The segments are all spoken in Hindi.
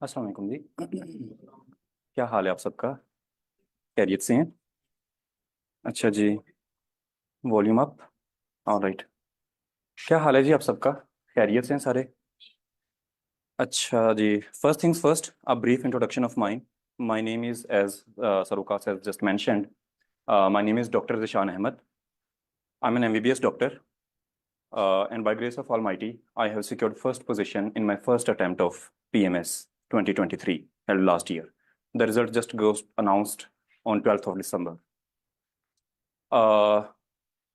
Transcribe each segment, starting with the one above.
अस्सलाम वालेकुम जी। क्या हाल है आप सबका? खैरियत से हैं? अच्छा जी। Volume up. ऑलराइट। क्या हाल है जी आप सबका? खैरियत से हैं सारे? अच्छा जी। First things first, a brief introduction of mine. My name is as सरुकास has just mentioned, my name is doctor Zeeshan Ahmed. I am an MBBS doctor, and by grace of Almighty, I have secured first position in my first attempt of PMS 2023 held last year. The result just goes announced on 12th of December.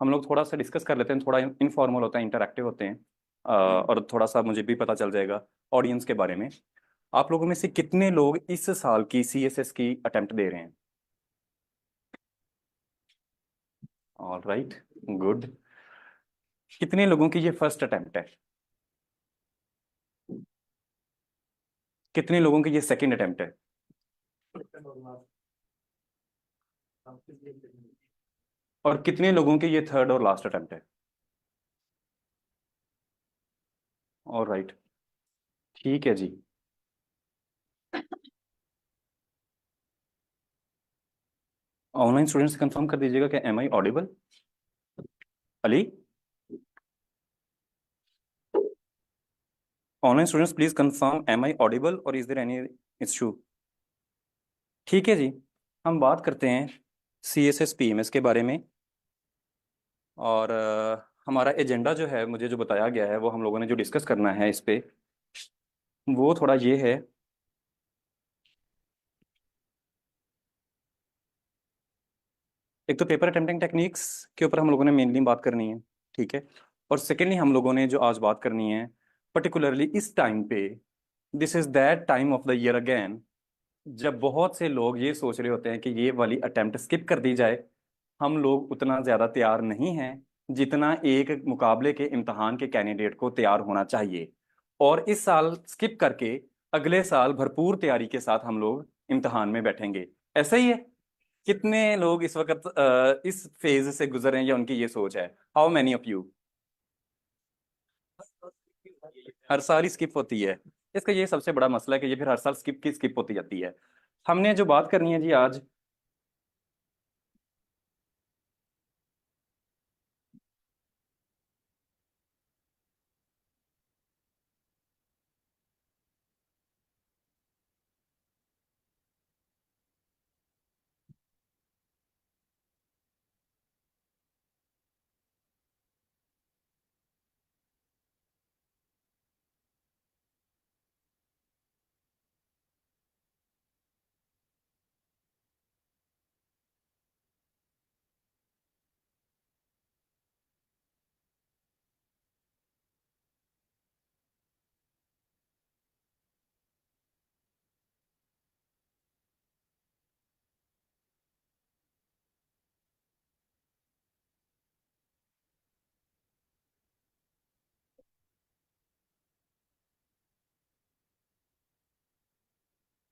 हम लोग थोड़ा सा डिस्कस कर लेते हैं, थोड़ा इनफॉर्मल होता है, इंटरैक्टिव होते हैं। और थोड़ा सा मुझे भी पता चल जाएगा ऑडियंस के बारे में। आप लोगों में से कितने लोग इस साल की CSS की अटेम्प्ट दे रहे हैं? All right, good. कितने लोगों की ये फर्स्ट अटेम्प्ट है? कितने लोगों की ये सेकंड अटेम्प्ट है? और कितने लोगों के ये थर्ड और लास्ट अटेम्प्ट है? और राइट, ठीक है जी। ऑनलाइन स्टूडेंट्स कंफर्म कर दीजिएगा कि am I audible? Ali, online students please confirm, am I audible और इज देयर एनी इशू? ठीक है जी। हम बात करते हैं CSS PMS के बारे में। और हमारा एजेंडा जो है, मुझे जो बताया गया है, वो हम लोगों ने जो डिस्कस करना है इस पे, वो थोड़ा ये है। एक तो पेपर अटेम्प्टिंग टेक्निक्स के ऊपर हम लोगों ने मेनली बात करनी है, ठीक है। और सेकेंडली हम लोगों ने जो आज बात करनी है, पर्टिकुलरली इस टाइम पे, this is that time of the year again, जब बहुत से लोग ये सोच रहे होते हैं कि ये वाली अटेम्प्ट स्किप कर दी जाए। हम लोग उतना ज़्यादा तैयार नहीं हैं जितना एक मुकाबले के इम्तहान के कैंडिडेट को तैयार होना चाहिए। और इस साल स्किप करके अगले साल भरपूर तैयारी के साथ हम लोग इम्तहान में बैठेंगे। ऐसा ही है? कितने लोग इस वक्त इस फेज से गुजर रहे हैं या उनकी ये सोच है? How many of you? हर साल ही स्किप होती है। इसका ये सबसे बड़ा मसला है कि ये फिर हर साल स्किप होती जाती है। हमने जो बात करनी है जी आज,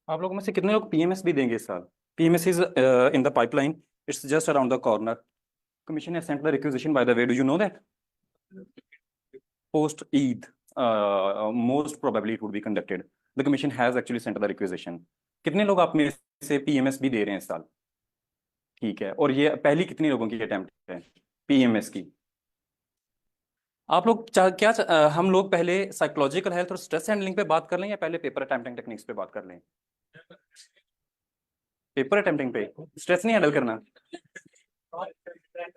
आप लोगों में से कितने लोग PMS भी देंगे इस साल? PMS is in the pipeline, it's just around the corner. Commission has sent the requisition, by the way, do you know that? Post Eid, most probably it would be conducted. The commission has actually sent the requisition. कितने लोग आप में से PMS भी दे रहे हैं इस साल? ठीक है। और ये पहली कितनी लोगों की अटेम्प्ट है PMS की? आप लोग हम लोग पहले साइकोलॉजिकल हेल्थ और स्ट्रेस हैंडलिंग पे बात कर लें या पहले पेपर अटेम्प्टिंग टेक्निक्स पे बात कर लें? पेपर अटेम्प्टिंग पे। स्ट्रेस नहीं हैंडल करना?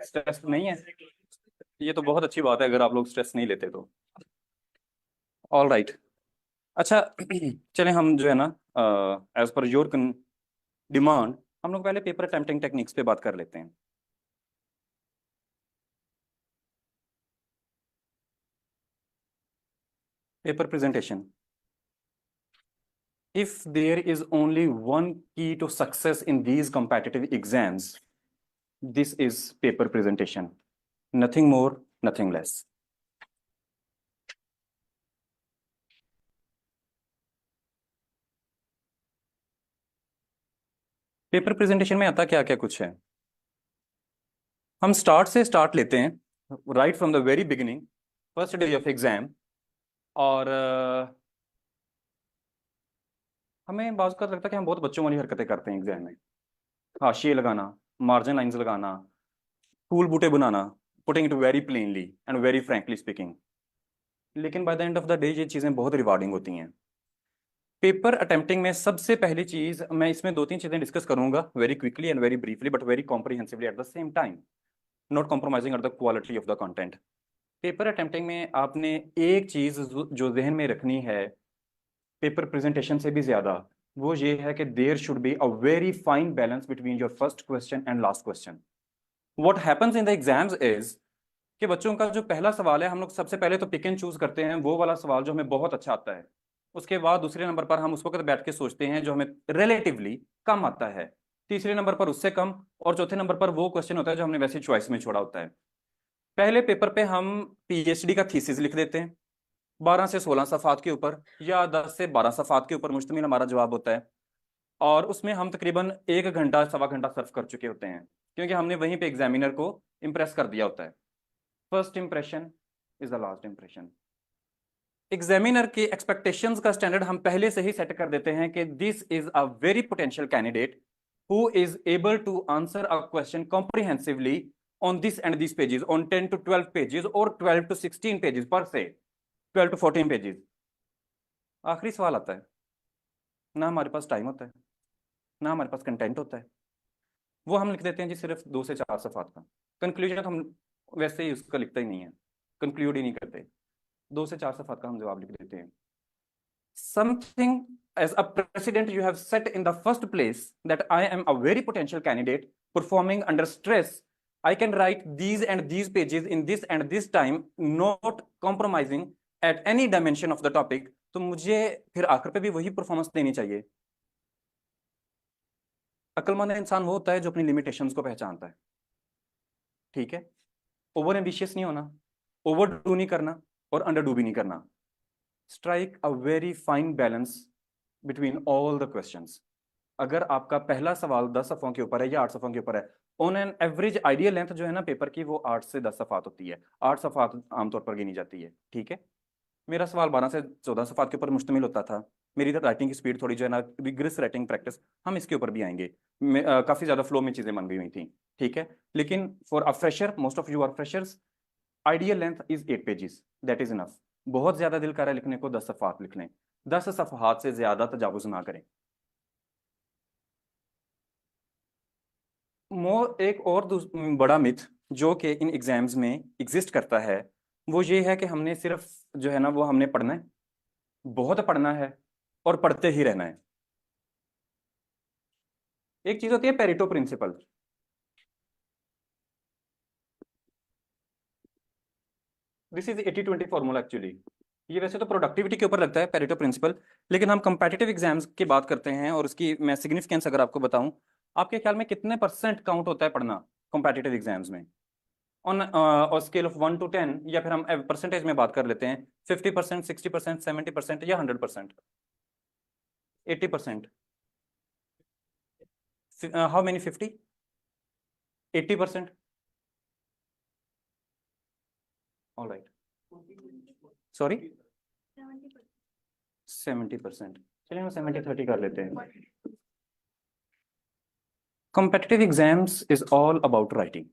स्ट्रेस नहीं है? ये तो बहुत अच्छी बात है अगर आप लोग स्ट्रेस नहीं लेते तो। All right. अच्छा, चलें हम जो है ना, एज पर योर डिमांड, हम लोग पहले पेपर अटेम्प्टिंग टेक्निक्स पे बात कर लेते हैं। Paper presentation. If there is only one key to success in these competitive exams, this is paper presentation. Nothing more, nothing less. Paper presentation में आता क्या क्या कुछ है? हम स्टार्ट लेते हैं, right from the very beginning, first day of exam. और हमें बाज़ का लगता है कि हम बहुत बच्चों वाली हरकतें करते हैं एग्जाम में। हाशिए लगाना, मार्जिन लाइंस लगाना, फूल बूटे बनाना, putting it very plainly and very frankly speaking. लेकिन by the end of the day ये चीज़ें बहुत रिवार्डिंग होती हैं। पेपर अटेम्प्टिंग में सबसे पहली चीज, मैं इसमें दो तीन चीजें डिस्कस करूंगा very quickly and very briefly but very comprehensively at the same time, not compromising on the quality of the content. Paper attempting में आपने एक चीज जो जहन में रखनी है पेपर प्रेजेंटेशन से भी ज्यादा, वो ये है कि there should be a very fine balance between your first question and last question. What happens in the exams is कि बच्चों का जो पहला सवाल है, हम लोग सबसे पहले तो पिक एंड चूज करते हैं वो वाला सवाल जो हमें बहुत अच्छा आता है। उसके बाद दूसरे नंबर पर हम उस वक्त बैठ के सोचते हैं जो हमें रिलेटिवली कम आता है। तीसरे नंबर पर उससे कम, और चौथे नंबर पर वो क्वेश्चन होता है जो हमने वैसे चॉइस में छोड़ा होता है। पहले पेपर पे हम पीएचडी का थीसिस लिख देते हैं 12 से 16 सफ़ात के ऊपर, या 10 से 12 सफ़ात के ऊपर मुश्तमिल हमारा जवाब होता है। और उसमें हम तकरीबन 1 घंटा सवा घंटा सर्व कर चुके होते हैं, क्योंकि हमने वहीं पे एग्जामिनर को इम्प्रेस कर दिया होता है। First impression is the last impression. Examiner के एक्सपेक्टेशंस का स्टैंडर्ड हम पहले से ही सेट कर देते हैं कि this is a very potential candidate who is able to answer a question comprehensively on this and this pages, on 10 to 12 pages और 12 to 16 पेजेस पर से 12 to 14 पेजेस। आखिरी सवाल आता है, ना हमारे पास टाइम होता है, ना हमारे पास कंटेंट होता है, वो हम लिख देते हैं जी सिर्फ 2 से 4 सफ़ात का। कंक्लूजन हम वैसे ही उसका लिखते ही नहीं है, कंक्लूड ही नहीं करते, 2 से 4 सफ़ात का हम जवाब लिख देते हैं। Something as a precedent you have set in the first place that I am a very potential candidate performing under stress. I can write these and these pages in this and this time, not compromising at any dimension of the topic. तो मुझे फिर आखिर पे भी वही परफॉर्मेंस देनी चाहिए। अक्लमंद इंसान वो होता है जो अपनी लिमिटेशंस को पहचानता है। ठीक है, ओवर एम्बिशियस नहीं होना, ओवर डू नहीं करना और अंडर डू भी नहीं करना। Strike a very fine balance between all the questions. अगर आपका पहला सवाल 10 सफ़ों के ऊपर है या 8 सफ़ों के ऊपर है, on an average ideal length जो है ना पेपर की, वो 8 से 10 सफ़ात होती है। 8 सफ़ात आमतौर पर गिनी जाती है। ठीक है, मेरा सवाल 12 से 14 सफ़ात के ऊपर मुश्तमिल होता था। मेरी राइटिंग की स्पीड थोड़ी जो है ना, रिग्रेस राइटिंग प्रैक्टिस, हम इसके ऊपर भी आएंगे, काफ़ी ज़्यादा फ्लो में चीज़ें बन गई हुई थी। ठीक है, लेकिन for a fresher, most of you are freshers, ideal length is 8 pages, that is enough. बहुत ज़्यादा दिल कर रहा है लिखने को, 10 सफ़ात लिख लें, 10 सफ़ात से ज़्यादा तजावुज़ ना करें। मोर एक और बड़ा मिथ जो कि इन एग्जाम्स में एग्जिस्ट करता है, वो ये है कि हमने सिर्फ जो है ना वो हमने पढ़ना है, बहुत पढ़ना है और पढ़ते ही रहना है। एक चीज होती है Pareto principle. This is 80-20 formula actually. ये वैसे तो प्रोडक्टिविटी के ऊपर लगता है पेरेटो प्रिंसिपल, लेकिन हम कंपेटिटिव एग्जाम्स की बात करते हैं और उसकी मैं सिग्निफिकेंस अगर आपको बताऊं, आपके ख्याल में कितने परसेंट काउंट होता है पढ़ना कंपेटिटिव एग्जाम्स में, ऑन स्केल ऑफ 1 to 10, या फिर हम परसेंटेज में बात कर लेते हैं, 50%, 60%, 70% या 100%? 80%? How many 50? 80%? All right, sorry 70%। चलिए हम 70-30 कर लेते हैं। Competitive exams is all about writing.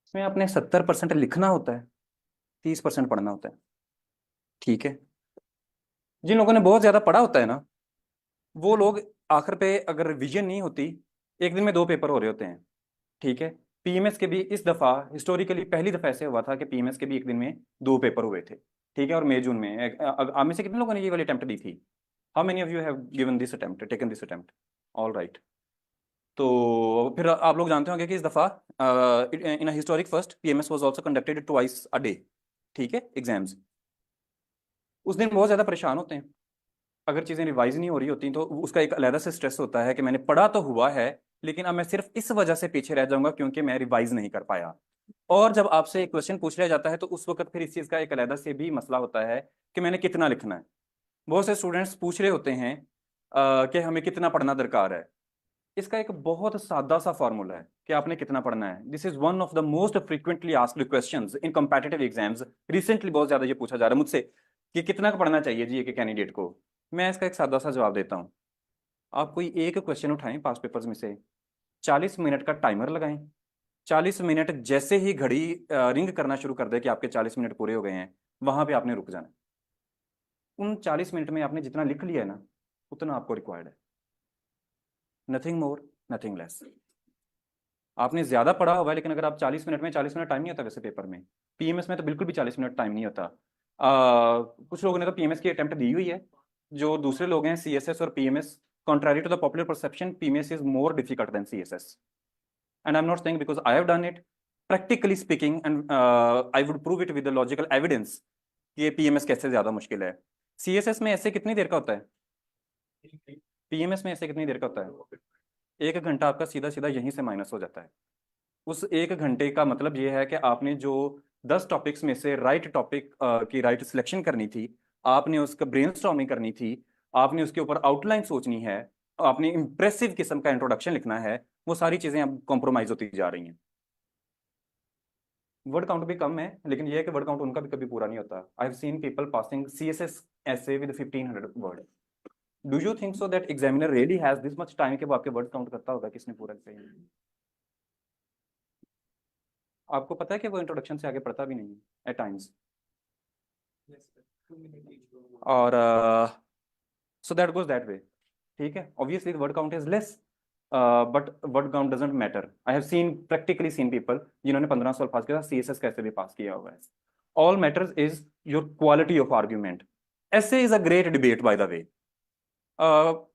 इसमें आपने 70% लिखना होता है, 30% पढ़ना होता है। ठीक है, जिन लोगों ने बहुत ज्यादा पढ़ा होता है ना, वो लोग आखिर पे अगर रिवीजन नहीं होती, एक दिन में 2 पेपर हो रहे होते हैं। ठीक है, पीएमएस के भी इस दफा हिस्टोरिकली पहली दफा ऐसे हुआ था कि पीएमएस के भी एक दिन में 2 पेपर हुए थे। ठीक है, और मई जून में आप में से कितने लोगों ने ये वाली अटेम्प्ट दी थी? How many of you have given this attempt, taken this attempt? All right. तो फिर आप लोग जानते होंगे कि इस दफा in historic first PMS was also conducted twice a day. ठीक है, एग्जाम्स उस दिन बहुत ज्यादा परेशान होते हैं। अगर चीजें रिवाइज नहीं हो रही होती तो उसका एक अलग से स्ट्रेस होता है कि मैंने पढ़ा तो हुआ है, लेकिन अब मैं सिर्फ इस वजह से पीछे रह जाऊंगा क्योंकि मैं रिवाइज नहीं कर पाया। और जब आपसे एक क्वेश्चन पूछ लिया जाता है तो उस वक्त फिर इस चीज का एक अलग से भी मसला होता है कि मैंने कितना लिखना है। बहुत से स्टूडेंट्स पूछ रहे होते हैं कि हमें कितना पढ़ना दरकार है। इसका एक बहुत सादा सा फॉर्मूला है कि आपने कितना पढ़ना है। This is one of the most frequently asked questions in competitive exams. Recently बहुत ज्यादा ये पूछा जा रहा है मुझसे, कि कितना पढ़ना चाहिए जी एक कैंडिडेट को। मैं इसका एक सादा सा जवाब देता हूँ। आप कोई एक क्वेश्चन उठाएं पास पेपर्स में से, 40 मिनट का टाइमर लगाएं। 40 मिनट जैसे ही घड़ी रिंग करना शुरू कर दे कि आपके 40 मिनट पूरे हो गए हैं, वहां पे आपने रुक जाना है। उन 40 मिनट में आपने जितना लिख लिया है ना, उतना आपको रिक्वायर्ड है। Nothing more, nothing less. आपने ज्यादा पढ़ा हुआ है, लेकिन अगर आप 40 मिनट में, 40 मिनट टाइम नहीं होता वैसे पेपर में, पीएमएस में तो बिल्कुल भी 40 मिनट टाइम नहीं होता। कुछ लोगों ने तो पीएमएस की अटेम्प्ट दी हुई है। जो दूसरे लोग हैं सीएसएस और PMS, contrary to the popular perception, PMS is more difficult than CSS. And I'm not saying because I have done it. Practically speaking, and I would prove it with the logical evidence कि ये PMS कैसे ज्यादा मुश्किल है। CSS में ऐसे कितनी देर का होता है? PMS में ऐसे कितनी देर का होता है? 1 घंटा आपका सीधा सीधा यहीं से माइनस हो जाता है। उस 1 घंटे का मतलब ये है कि आपने जो 10 टॉपिक्स में से राइट टॉपिक की राइट सिलेक्शन करनी थी, आपने उसका ब्रेनस्टॉर्मिंग करनी थी, आपने उसके ऊपर आउटलाइन सोचनी है, आपने इंप्रेसिव किस्म का इंट्रोडक्शन लिखना है, वो सारी चीजें अब कॉम्प्रोमाइज होती जा रही हैं। वर्ड काउंट भी कम है, लेकिन यह है कि वर्ड काउंट उनका भी कभी पूरा नहीं होता। I have seen people passing CSS essay with 1500 word. Do you think so that examiner really has this much time कि वो आपके वर्ड काउंट करता होगा किसने पूरा किया है? आपको पता है कि वो इंट्रोडक्शन से आगे पढ़ता भी नहीं है एट टाइम्स। और so that goes that way. ठीक है, obviously word count is less, but word count doesn't matter. I have scene, practically seen people जिन्होंने 1500 पास किया, सीएसएस कैसे भी पास किया हुआ है। All matters is your quality of argument. Essay is a great debate by the way.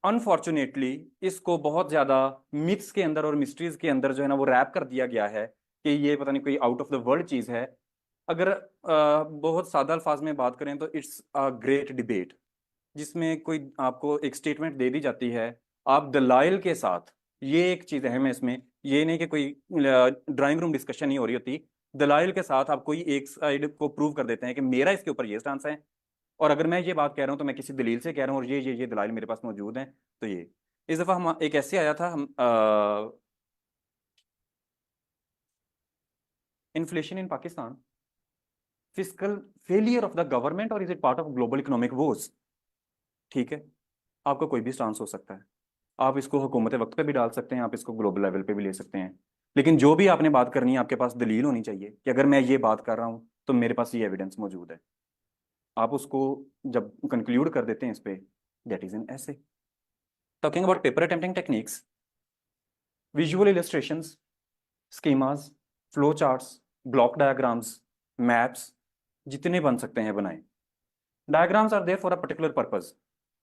Unfortunately इसको बहुत ज्यादा मिथ्स के अंदर और मिस्ट्रीज के अंदर जो है ना वो रैप कर दिया गया है कि ये पता नहीं कोई आउट ऑफ द वर्ल्ड चीज है। अगर बहुत सादा अल्फाज में बात करें तो इट्स अ ग्रेट डिबेट, जिसमें कोई आपको एक स्टेटमेंट दे दी जाती है, आप दलाइल के साथ। ये एक चीज अहम है इसमें, ये नहीं कि कोई ड्राइंग रूम डिस्कशन नहीं हो रही होती। दलाइल के साथ आप कोई एक साइड को प्रूव कर देते हैं कि मेरा इसके ऊपर ये स्टांस है, और अगर मैं ये बात कह रहा हूँ तो मैं किसी दलील से कह रहा हूँ, और ये दलाइल मेरे पास मौजूद हैं। तो ये इस दफा हम एक ऐसे आया था, हम inflation in Pakistan, fiscal failure of the government, और is it part of global economic woes. ठीक है, आपका कोई भी स्टांस हो सकता है। आप इसको हुकूमत वक्त पे भी डाल सकते हैं, आप इसको ग्लोबल लेवल पे भी ले सकते हैं। लेकिन जो भी आपने बात करनी है, आपके पास दलील होनी चाहिए कि अगर मैं ये बात कर रहा हूँ तो मेरे पास ये एविडेंस मौजूद है। आप उसको जब कंक्लूड कर देते हैं इस पे, that is an essay. Talking about paper attempting techniques, visual illustrations, schemas, flow charts, block diagrams, maps, जितने बन सकते हैं बनाएं। Diagrams are there for a particular purpose.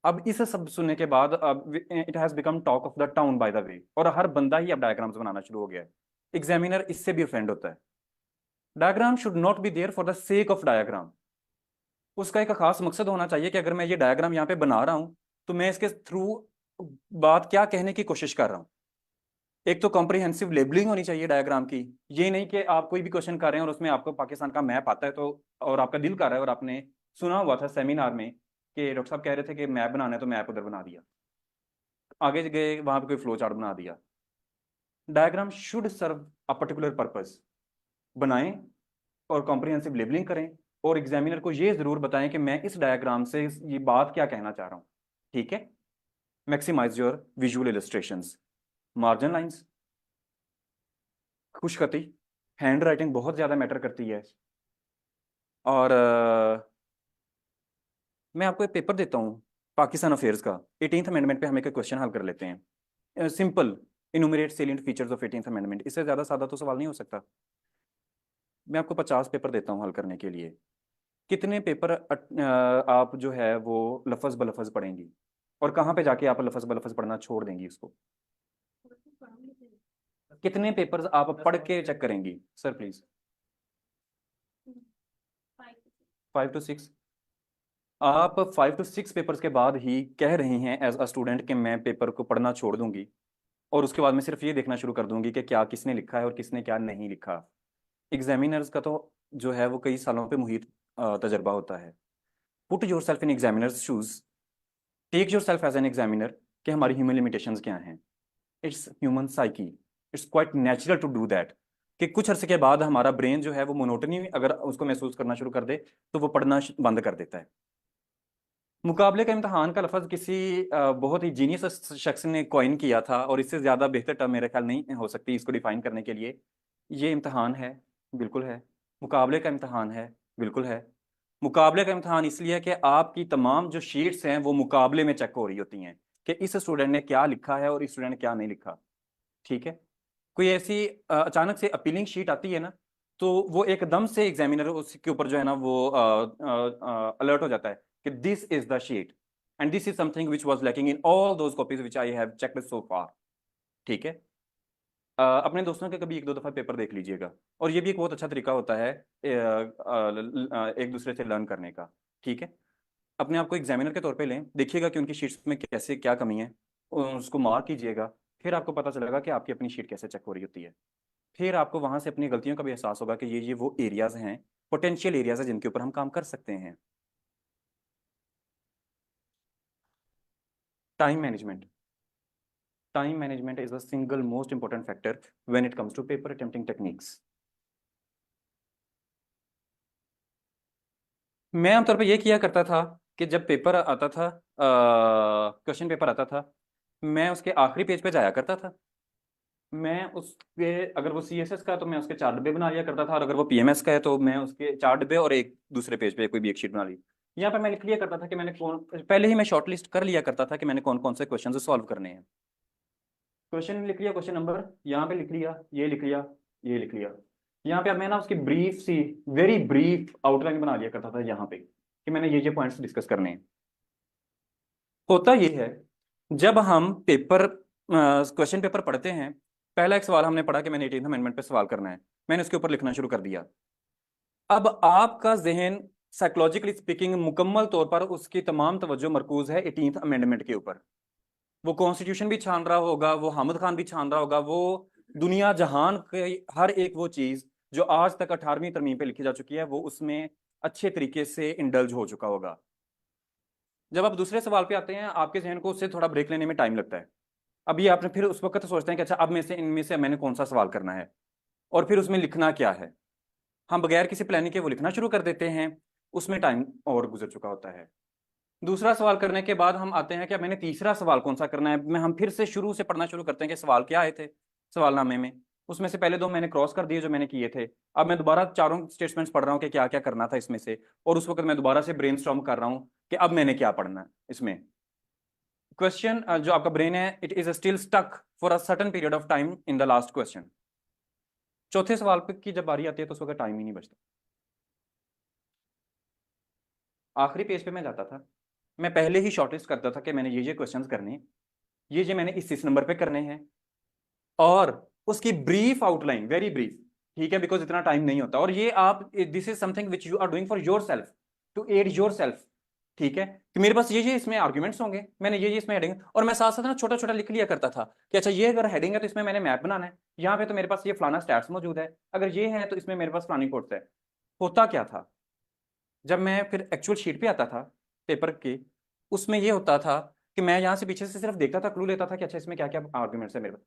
अब इसे सब सुनने के बाद अब it has become talk of the town by the way, और हर बंदा ही अब डायग्राम्स बनाना शुरू हो गया है। एग्जामिनर इससे भी ऑफेंड होता है। Diagram should not be there for the sake of diagram. उसका एक खास मकसद होना चाहिए कि अगर मैं ये डायग्राम यहाँ पे बना रहा हूँ तो मैं इसके थ्रू बात क्या कहने की कोशिश कर रहा हूँ। एक तो कॉम्प्रिहेंसिव लेबलिंग होनी चाहिए डायग्राम की। ये नहीं कि आप कोई भी क्वेश्चन कर रहे हैं और उसमें आपको पाकिस्तान का मैप आता है तो, और आपका दिल कर रहा है, और आपने सुना हुआ था सेमिनार में कि डॉक्टर साहब कह रहे थे कि मैप बनाना है तो मैप उधर बना दिया, आगे गए वहां पे कोई फ्लो चार्ट बना दिया। Diagram should serve a particular purpose. बनाएं और कॉम्प्रिहेंसिव लेबलिंग करें, और एग्जामिनर को ये जरूर बताएं कि मैं इस डायग्राम से ये बात क्या कहना चाह रहा हूँ। ठीक है, maximize your visual illustrations. Margin lines, खुशखती, हैंड राइटिंग बहुत ज्यादा मैटर करती है। और मैं आपको एक पेपर देता हूँ पाकिस्तान अफेयर्स का, 18th अमेंडमेंट पे हम एक क्वेश्चन हल कर लेते हैं। Simple, इनुमरेट salient features of 18th amendment. इससे ज्यादा सादा तो सवाल नहीं हो सकता। मैं आपको 50 पेपर देता हूँ हल करने के लिए। कितने पेपर आप जो है वो लफज ब लफज पढ़ेंगी, और कहाँ पे जाके आप लफज ब लफज पढ़ना छोड़ देंगी उसको? कितने पेपर्स आप पढ़ के चेक करेंगी सर प्लीज? 5 to 6। आप 5 to 6 पेपर्स के बाद ही कह रही हैं एज अ स्टूडेंट कि मैं पेपर को पढ़ना छोड़ दूंगी, और उसके बाद मैं सिर्फ ये देखना शुरू कर दूंगी कि क्या किसने लिखा है और किसने क्या नहीं लिखा। एग्जामिनर्स का तो जो है वो कई सालों पे मुहित तजर्बा होता है। Put yourself in examiner's shoes, take yourself as an examiner कि हमारी ह्यूमन लिमिटेशंस क्या हैं। It's human psyche, it's quite natural to do that. कि कुछ अरसे के बाद हमारा ब्रेन जो है वो मोनोटनी अगर उसको महसूस करना शुरू कर दे तो वो पढ़ना बंद कर देता है। मुकाबले का इम्तहान का लफ्ज़ किसी बहुत ही जीनियस शख्स ने कॉइन किया था, और इससे ज़्यादा बेहतर टर्म मेरे ख्याल नहीं हो सकती इसको डिफाइन करने के लिए। ये इम्तहान है, बिल्कुल है। मुकाबले का इम्तहान है, बिल्कुल है। मुकाबले का इम्तहान इसलिए है कि आपकी तमाम जो शीट्स हैं वो मुकाबले में चेक हो रही होती हैं कि इस स्टूडेंट ने क्या लिखा है और इस स्टूडेंट ने क्या नहीं लिखा। ठीक है। कोई ऐसी अचानक से अपीलिंग शीट आती है ना, तो वो एकदम से एग्जामिनर उसके ऊपर जो है ना वो अलर्ट हो जाता है कि this is the sheet and this is something which was lacking in all those copies which I have checked so far. ठीक है। अपने दोस्तों के कभी एक दो दफा पेपर देख लीजिएगा, और ये भी एक बहुत अच्छा तरीका होता है एक दूसरे से लर्न करने का। ठीक है। अपने आप को एग्जामिनर के तौर पे लें, देखिएगा कि उनकी शीट्स में कैसे क्या कमी है, और उसको मार्क कीजिएगा। फिर आपको पता चलेगा कि आपकी अपनी शीट कैसे चेक हो रही होती है। फिर आपको वहां से अपनी गलतियों का भी एहसास होगा कि ये वो एरियाज हैं, पोटेंशियल एरियाज हैं जिनके ऊपर हम काम कर सकते हैं। Time management. Time management is the single most important factor when it comes to paper attempting techniques. मैं आमतौर पर यह किया करता था कि जब पेपर आता था, क्वेश्चन पेपर आता था, मैं उसके आखिरी पेज पे जाया करता था। मैं उसके, अगर वो सीएसएस का है तो मैं उसके 4 डिब्बे बना लिया करता था, और अगर वो पीएमएस का है तो मैं उसके 4 डिब्बे और एक दूसरे पेज पे कोई भी एक शीट बना ली। यहाँ पे मैं लिख लिया करता था कि मैंने कौन, पहले ही मैं शॉर्ट लिस्ट कर लिया करता था कि मैंने कौन कौन से क्वेश्चन सॉल्व करने हैं। क्वेश्चन लिख लिया, क्वेश्चन नंबर यहाँ पे लिख लिया, ये लिख लिया, ये लिख लिया। यहाँ पे अब मैं ना उसकी ब्रीफ सी, वेरी ब्रीफ आउटलाइन बना लिया करता था यहाँ पे कि मैंने ये पॉइंट्स डिस्कस करने हैं। होता ये है, जब हम पेपर क्वेश्चन पेपर पढ़ते हैं, पहला एक सवाल हमने पढ़ा कि मैंने 18th अमेंडमेंट पे सवाल करना है, मैंने उसके ऊपर लिखना शुरू कर दिया। अब आपका जहन साइकोलॉजिकली स्पीकिंग मुकम्मल तौर पर उसकी तमाम तवज्जो मरकूज है 18th अमेंडमेंट के ऊपर। वो कॉन्स्टिट्यूशन भी छान रहा होगा, वो हामिद खान भी छान रहा होगा, वो दुनिया जहान के हर एक वो चीज जो आज तक 18वीं तरमीम पे लिखी जा चुकी है वो उसमें अच्छे तरीके से इंडल्ज हो चुका होगा। जब आप दूसरे सवाल पे आते हैं, आपके जहन को उससे थोड़ा ब्रेक लेने में टाइम लगता है। अभी आपने फिर उस वक्त सोचते हैं कि अच्छा अब में से इनमें से मैंने कौन सा सवाल करना है, और फिर उसमें लिखना क्या है। हम बगैर किसी प्लानिंग के वो लिखना शुरू कर देते हैं, उसमें टाइम और गुजर चुका होता है। दूसरा सवाल करने के बाद हम आते हैं कि अब मैंने तीसरा सवाल कौन सा करना है, मैं हम फिर से शुरू से पढ़ना शुरू करते हैं कि सवाल क्या आए थे सवालनामे में। उसमें से पहले 2 मैंने क्रॉस कर दिए जो मैंने किए थे। अब मैं दोबारा चारों स्टेटमेंट्स पढ़ रहा हूँ कि क्या क्या करना था इसमें से, और उस वक्त मैं दोबारा से ब्रेनस्टॉर्म कर रहा हूँ कि अब मैंने क्या पढ़ना है इसमें। क्वेश्चन जो आपका ब्रेन है, it is still stuck for a certain period of time in the last question. चौथे सवाल पे की जब बारी आती है तो उस वक्त टाइम ही नहीं बचता। आखिरी पेज पे मैं जाता था, मैं पहले ही शॉर्टलिस्ट करता था कि मैंने ये क्वेश्चंस करने हैं, ये मैंने इस नंबर पे करने हैं, और उसकी ब्रीफ आउटलाइन, वेरी ब्रीफ। ठीक है, बिकॉज इतना टाइम नहीं होता, और ये आप, this is something which you are doing for yourself, to aid yourself. ठीक है, कि मेरे पास ये इसमें आर्ग्यूमेंट्स होंगे, मैंने ये इसमें हेडिंग, और मैं साथ साथ ना छोटा छोटा लिख लिया करता था कि अच्छा ये अगर हेडिंग है तो इसमें मैंने मैप बनाना है, यहाँ पे तो मेरे पास ये फलाना स्टैट्स मौजूद है, अगर ये है तो इसमें मेरे पास फलानी कोट्स है। होता क्या था, जब मैं फिर एक्चुअल शीट पे आता था पेपर की, उसमें ये होता था कि मैं यहाँ से पीछे से सिर्फ देखता था, क्लू लेता था कि अच्छा इसमें क्या क्या आर्ग्यूमेंट्स है मेरे पास।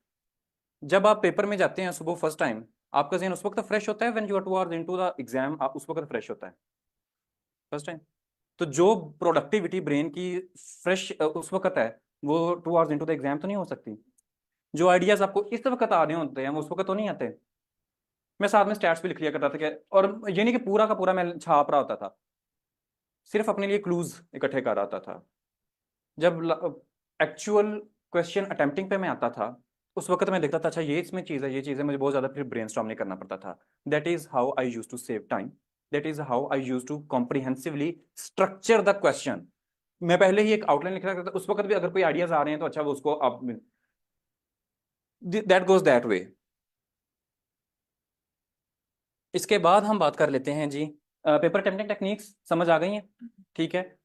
जब आप पेपर में जाते हैं सुबह फर्स्ट टाइम, आपका जहन उस वक्त फ्रेश होता है, when you are towards into the exam, आप उस वक्त फ्रेश होता है फर्स्ट टाइम। तो जो प्रोडक्टिविटी ब्रेन की फ्रेश उस वक्त है, वो 2 आवर्स इनटू द एग्जाम तो नहीं हो सकती। जो आइडियाज आपको इस वक्त आ रहे होते हैं वो उस वक्त तो नहीं आते। मैं साथ में स्टैट्स भी लिख लिया करता था कि, और ये नहीं कि पूरा का पूरा मैं छाप रहा होता था, सिर्फ अपने लिए क्लूज इकट्ठे कर रहा होता था। जब एक्चुअल क्वेश्चन अटेम्प्टिंग पे मैं आता था, उस वक्त मैं देखता था अच्छा ये इसमें चीज़ है, ये चीज़ है, मुझे बहुत ज़्यादा फिर ब्रेनस्टॉर्म नहीं करना पड़ता था। That is how I use to save time, that is how I use to comprehensively structure the question. मैं पहले ही एक आउटलाइन लिख रहा था, उस वक्त भी अगर कोई आइडियाज आ रहे हैं तो अच्छा वो उसको आप, दैट गोज दैट वे। इसके बाद हम बात कर लेते हैं जी, पेपर अटेम्प्टिंग टेक्निक्स समझ आ गई हैं। ठीक है,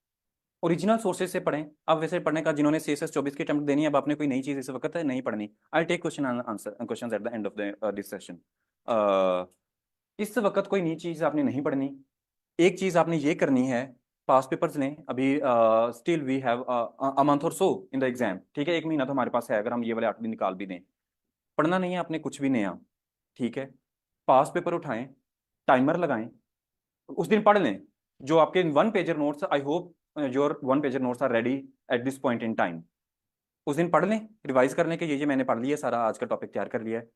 ओरिजिनल सोर्सेज से पढ़ें। अब वैसे पढ़ने का, जिन्होंने सीएसएस 24 की अटेम्प्ट देनी है, अब आपने कोई नई चीज इस वक्त नहीं पढ़नी। I take question answer questions at the end of this session. इस वक्त कोई नई चीज आपने नहीं पढ़नी। एक चीज आपने ये करनी है, पास पेपर्स लें अभी, still we have a month or so in the exam. ठीक है, 1 महीना तो हमारे पास है, अगर हम ये वाले 8 दिन निकाल भी दें। पढ़ना नहीं है आपने कुछ भी नया। ठीक है, पास पेपर उठाएं, टाइमर लगाएं, उस दिन पढ़ लें। जो आपके 1 pager notes, I hope your one pager notes are ready at this point in time. उस दिन पढ़ लें, रिवाइज करने के ये मैंने पढ़ लिया सारा, आज का टॉपिक तैयार कर लिया है।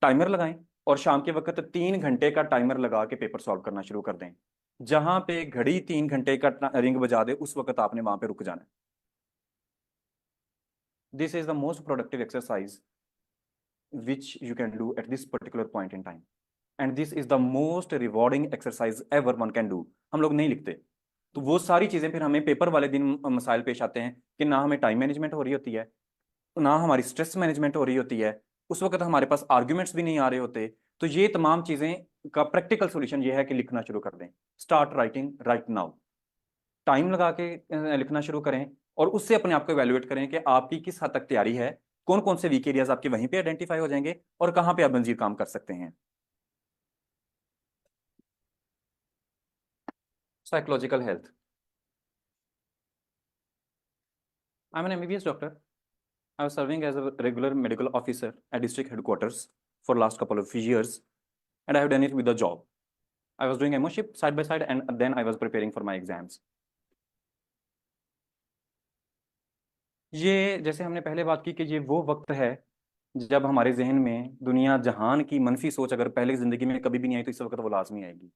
टाइमर लगाएं और शाम के वक्त 3 घंटे का टाइमर लगा के पेपर सॉल्व करना शुरू कर दें। जहां पे घड़ी 3 घंटे का रिंग बजा दे उस वक्त आपने वहां पे रुक जाना है। This is the most productive exercise which you can do at this particular point in time, and this is the most rewarding exercise ever one can do. हम लोग नहीं लिखते, तो वो सारी चीजें फिर हमें पेपर वाले दिन मसाइल पेश आते हैं कि ना हमें टाइम मैनेजमेंट हो रही होती है, ना हमारी स्ट्रेस मैनेजमेंट हो रही होती है, उस वक्त हमारे पास आर्ग्यूमेंट्स भी नहीं आ रहे होते। तो ये तमाम चीजें का प्रैक्टिकल सॉल्यूशन ये है कि लिखना शुरू कर दें। Start writing right now. Time लगा के लिखना शुरू करें और उससे अपने आप को एवेल्युएट करें कि आपकी किस हद तक तैयारी है, कौन कौन से वीक एरियाज आपके वहीं पे आइडेंटिफाई हो जाएंगे और कहाँ पे आप मजीद काम कर सकते हैं। Psychological health. I am N MBBS doctor. I was serving as a regular medical officer at district headquarters for last couple of years, and I have done it with a job. I was doing MOship side by side, and then I was preparing for my exams. ये जैसे हमने पहले बात की कि ये वो वक्त है जब हमारे जहन में दुनिया जहान की मनफी सोच अगर पहले जिंदगी में कभी भी नहीं आई तो इस वक्त वो लाजमी आएगी।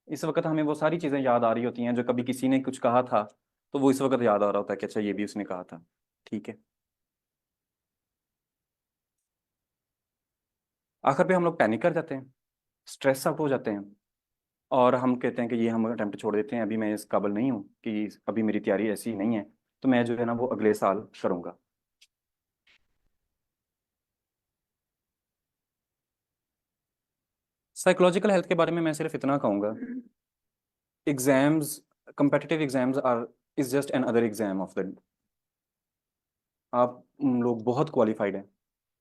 इस वक्त हमें वो सारी चीजें याद आ रही होती हैं जो कभी किसी ने कुछ कहा था, तो वो इस वक्त याद आ रहा होता है कि अच्छा ये भी उसने कहा था। ठीक है। आखिर पे हम लोग पैनिक कर जाते हैं, स्ट्रेस आउट हो जाते हैं और हम कहते हैं कि ये हम अटेम्प्ट छोड़ देते हैं, अभी मैं इस काबिल नहीं हूँ, कि अभी मेरी तैयारी ऐसी नहीं है, तो मैं जो है ना वो अगले साल करूँगा। साइकोलॉजिकल हेल्थ के बारे में मैं सिर्फ इतना कहूँगा, exams, competitive exams are is just another exam of the. आप लोग बहुत क्वालिफाइड हैं,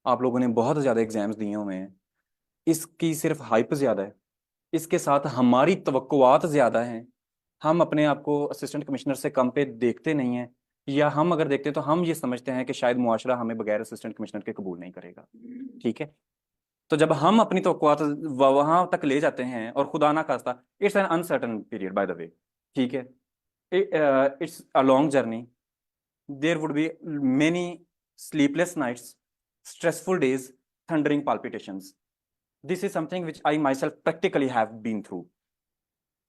आप लोगों ने बहुत ज़्यादा एग्जाम्स दिए हुए हैं, इसकी सिर्फ हाइप ज़्यादा है, इसके साथ हमारी तवक्कुआत ज़्यादा हैं। हम अपने आप को असिस्टेंट कमिश्नर से कम पे देखते नहीं हैं, या हम अगर देखते हैं तो हम ये समझते हैं कि शायद मुआशरा हमें बगैर असिस्टेंट कमिश्नर के कबूल नहीं करेगा। ठीक है। तो जब हम अपनी तवक्कुआत वहां तक ले जाते हैं और खुदा ना खास्ता, it's an uncertain period by the way. ठीक है। It's a long journey. There would be many sleepless nights, stressful days, thundering palpitations. This is something which I myself practically have been through.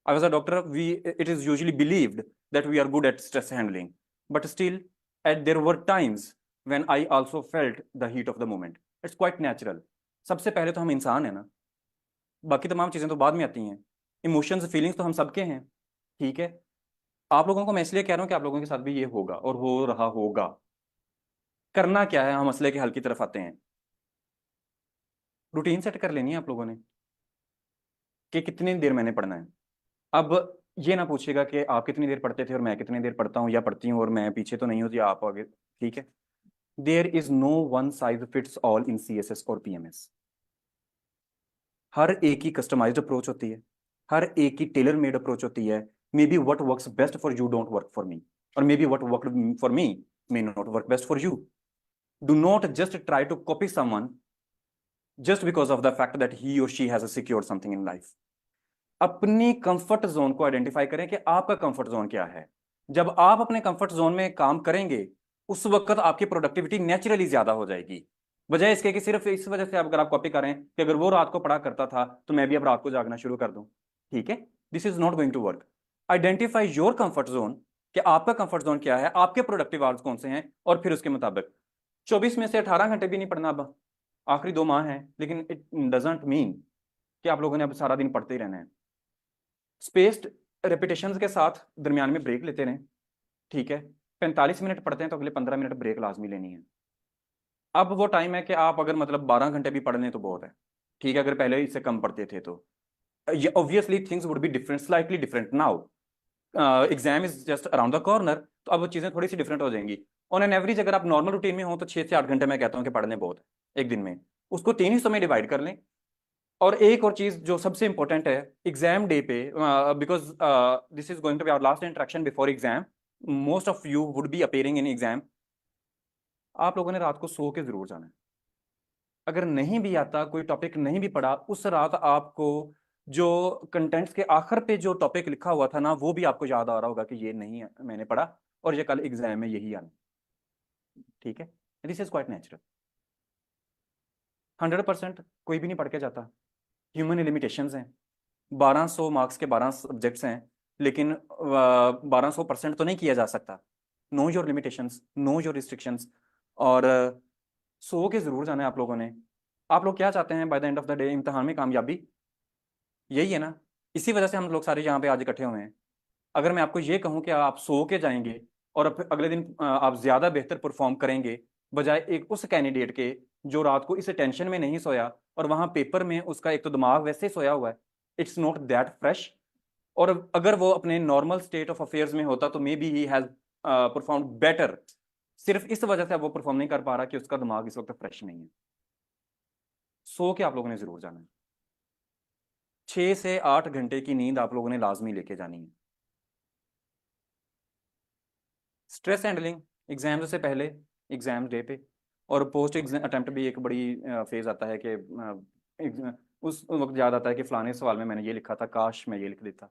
I was a doctor. It is usually believed that we are good at stress handling, but still, there were times when I also felt the heat of the moment. It's quite natural. सबसे पहले तो हम इंसान है ना, बाकी तमाम चीजें तो बाद में आती हैं। इमोशंस, फीलिंग्स तो हम सबके हैं। ठीक है। आप लोगों को मैं इसलिए कह रहा हूँ कि आप लोगों के साथ भी ये होगा और हो रहा होगा। करना क्या है, हम मसले के हल की तरफ आते हैं। रूटीन सेट कर लेनी है आप लोगों ने कि कितनी देर मैंने पढ़ना है। अब ये ना पूछेगा कि आप कितनी देर पढ़ते थे और मैं कितनी देर पढ़ता हूँ या पढ़ती हूँ, और मैं पीछे तो नहीं होती आप आगे। ठीक है। There is no one size fits all in CSS और PMS। हर एक की कस्टमाइज्ड अप्रोच होती है, हर एक की टेलर मेड अप्रोच होती है। Maybe what works best for you don't work for me, और maybe what work for me may not work best for you. Do not just try to copy someone just because of the fact that he or she has secured something in life. अपनी कंफर्ट जोन को आइडेंटिफाई करें कि आपका कंफर्ट जोन क्या है। जब आप अपने कंफर्ट जोन में काम करेंगे उस वक्त आपकी प्रोडक्टिविटी नेचुरली ज्यादा हो जाएगी, बजाय इसके कि सिर्फ इस वजह से अगर आप कॉपी करें कि अगर वो रात को पढ़ा करता था तो मैं भी अब रात को जागना शुरू कर दूं। ठीक है। This is not going to work. Identify your comfort zone कि आपका कंफर्ट जोन क्या है, आपके प्रोडक्टिव आवर्स कौन से हैं, और फिर उसके मुताबिक 24 में से 18 घंटे भी नहीं पढ़ना। अब आखिरी 2 माह है, लेकिन इट डजंट मीन कि आप लोगों ने अब सारा दिन पढ़ते ही रहना है। स्पेस्ड रेपिटेशंस के साथ दरमियान में ब्रेक लेते रहें। ठीक है। 45 मिनट पढ़ते हैं तो अगले 15 मिनट ब्रेक लाजमी लेनी है। अब वो टाइम है कि आप अगर मतलब 12 घंटे भी पढ़ लें तो बहुत है। ठीक है। अगर पहले इससे कम पढ़ते थे तो ये obviously things would be different, slightly different now. Exam is just around the corner, तो अब वो चीज़ें थोड़ी सी डिफरेंट हो जाएंगी। ऑन एन एवरेज अगर आप नॉर्मल रूटीन में हो तो 6 से 8 घंटे मैं कहता हूँ कि पढ़ लें बहुत है एक दिन में। उसको 3 हिस्सों में डिवाइड कर लें। और एक और चीज जो सबसे इंपॉर्टेंट है एग्जाम डे पे, because this is going to be our last interaction before exam, most of you would be appearing in exam. आप लोगों ने रात को सो के जरूर जाना है। अगर नहीं भी आता, कोई टॉपिक नहीं भी पढ़ा, उस रात आपको जो कंटेंट्स के आखिर पे जो टॉपिक लिखा हुआ था ना, वो भी आपको याद आ रहा होगा कि ये नहीं मैंने पढ़ा और ये कल एग्जाम में यही आना। ठीक है, दिस इज क्वाइट नेचुरल। 100% कोई भी नहीं पढ़ के जाता। ह्यूमन लिमिटेशंस हैं। 1200 मार्क्स के 12 सब्जेक्ट्स हैं, लेकिन 1200% तो नहीं किया जा सकता। Know your limitations, know your restrictions. और सो के जरूर जाना है आप लोगों ने। आप लोग क्या चाहते हैं bye the end of the day? इम्तिहान में कामयाबी, यही है ना। इसी वजह से हम लोग सारे यहाँ पे आज इकट्ठे हुए हैं। अगर मैं आपको ये कहूँ कि आप सो के जाएंगे और अगले दिन आप ज्यादा बेहतर परफॉर्म करेंगे, बजाय एक उस कैंडिडेट के जो रात को इस टेंशन में नहीं सोया और वहां पेपर में उसका एक तो दिमाग वैसे ही सोया हुआ है, इट्स नॉट दैट फ्रेश। और अगर वो अपने नॉर्मल स्टेट ऑफ अफेयर्स में होता तो may be he has perform better. सिर्फ इस वजह से वो परफॉर्म नहीं कर पा रहा कि उसका दिमाग इस वक्त फ्रेश नहीं है। सो के आप लोगों ने जरूर जाना है। 6 से 8 घंटे की नींद आप लोगों ने लाजमी लेके जानी है। स्ट्रेस हैंडलिंग, एग्जाम से पहले, एग्जाम डे पे और पोस्ट एग्जाम अटेम्प्ट भी एक बड़ी फेज आता है कि उस वक्त याद आता है कि फलाने सवाल में मैंने ये लिखा था, काश मैं ये लिख देता,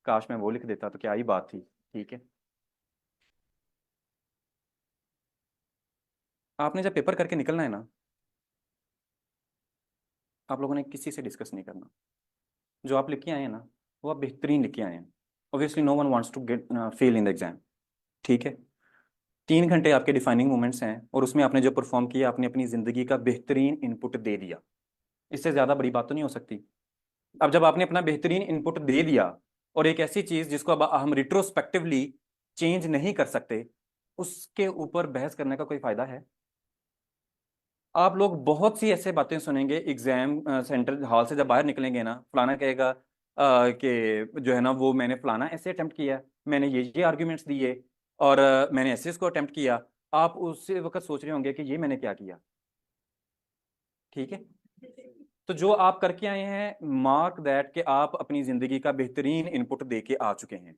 काश मैं वो लिख देता तो क्या ही बात थी। ठीक है, आपने जब पेपर करके निकलना है ना, आप लोगों ने किसी से डिस्कस नहीं करना। जो आप लिख के आए हैं ना, वो आप बेहतरीन लिख के आए हैं। Obviously no one wants to get fail in the exam. ठीक है, 3 घंटे आपके डिफाइनिंग मोमेंट्स हैं और उसमें आपने जो परफॉर्म किया, आपने अपनी जिंदगी का बेहतरीन इनपुट दे दिया। इससे ज्यादा बड़ी बात तो नहीं हो सकती। अब जब आपने अपना बेहतरीन इनपुट दे दिया और एक ऐसी चीज जिसको अब हम रिट्रोस्पेक्टिवली चेंज नहीं कर सकते, उसके ऊपर बहस करने का कोई फायदा है? आप लोग बहुत सी ऐसे बातें सुनेंगे एग्जाम सेंटर हॉल से जब बाहर निकलेंगे ना, फलाना कहेगा कि जो है ना वो मैंने फलाना ऐसे अटेम्प्ट किया, मैंने ये आर्ग्यूमेंट्स दिए और मैंने ऐसे इसको अटेम्प्ट किया। आप उसी वक्त सोच रहे होंगे कि ये मैंने क्या किया। ठीक है, तो जो आप करके आए हैं, मार्क दैट कि आप अपनी जिंदगी का बेहतरीन इनपुट दे के आ चुके हैं।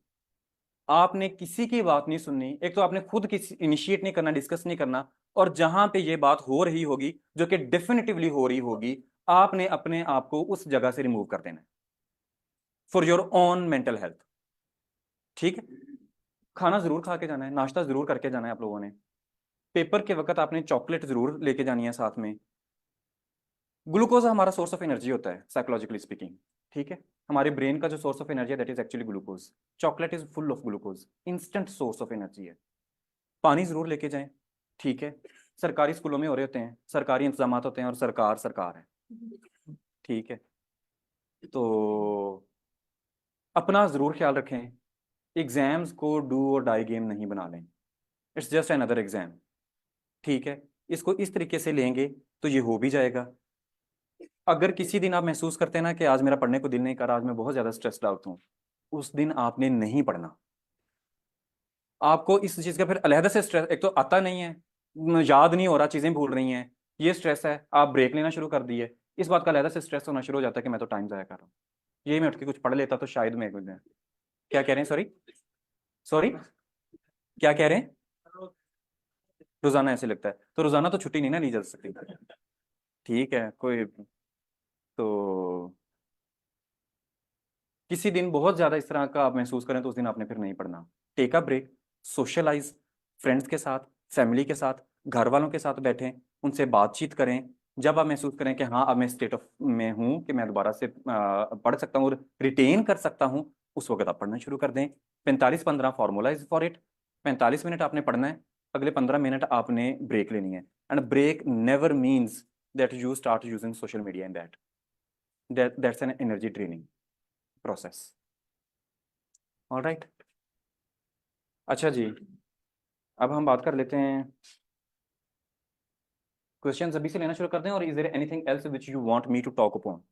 आपने किसी की बात नहीं सुननी, एक तो आपने खुद किसी इनिशिएट नहीं करना, डिस्कस नहीं करना। और जहां पे ये बात हो रही होगी, जो कि डेफिनेटिवली हो रही होगी, आपने अपने आप को उस जगह से रिमूव कर देना है for your own mental health. ठीक है, खाना जरूर खा के जाना है, नाश्ता जरूर करके जाना है आप लोगों ने। पेपर के वक्त आपने चॉकलेट जरूर लेके जानी है साथ में। ग्लूकोज हमारा सोर्स ऑफ एनर्जी होता है साइकोलॉजिकली स्पीकिंग। ठीक है, हमारे ब्रेन का जो सोर्स ऑफ एनर्जी है that is actually glucose. Chocolate is full of glucose, instant source of energy है। पानी जरूर लेके जाएं। ठीक है, सरकारी स्कूलों में हो रहे होते हैं, सरकारी इंतजाम होते हैं और सरकार सरकार है। ठीक है, तो अपना जरूर ख्याल रखें। एग्जाम्स को डू और डाई गेम नहीं बना लें। It's just another exam. ठीक है, इसको इस तरीके से लेंगे तो ये हो भी जाएगा। अगर किसी दिन आप महसूस करते हैं ना कि आज मेरा पढ़ने को दिल नहीं कर रहा, आज मैं बहुत ज्यादा स्ट्रेस्ड आउट हूँ, उस दिन आपने नहीं पढ़ना। आपको इस चीज का फिर अलहदा से स्ट्रेस, एक तो आता नहीं है, याद नहीं हो रहा, चीजें भूल रही हैं, ये स्ट्रेस है, आप ब्रेक लेना शुरू कर दिए, इस बात का अलहदा से स्ट्रेस होना शुरू हो जाता है कि मैं तो टाइम जाया कर रहा हूँ। यही मैं उठ के कुछ पढ़ लेता तो शायद मैं कुछ। क्या कह रहे हैं? सॉरी, सॉरी, क्या कह रहे हैं? रोजाना ऐसे लगता है तो रोजाना तो छुट्टी नहीं ना ली जा सकती। ठीक है, कोई तो किसी दिन बहुत ज्यादा इस तरह का आप महसूस करें तो उस दिन आपने फिर नहीं पढ़ना। Take a break, socialize, friends के साथ, फैमिली के साथ, घर वालों के साथ बैठें, उनसे बातचीत करें। जब आप महसूस करें कि हाँ अब मैं स्टेट ऑफ में हूँ कि मैं दोबारा से पढ़ सकता हूँ और रिटेन कर सकता हूँ, उस वक्त आप पढ़ना शुरू कर दें। 45-15 formula is for it. 45 minute आपने पढ़ना है, अगले 15 मिनट आपने ब्रेक लेनी है। And break never means that you start using social media in that's an energy draining process. All right, अच्छा जी, अब हम बात कर लेते हैं। क्वेश्चंस अभी से लेना शुरू कर दें और is there anything else which you want me to talk upon?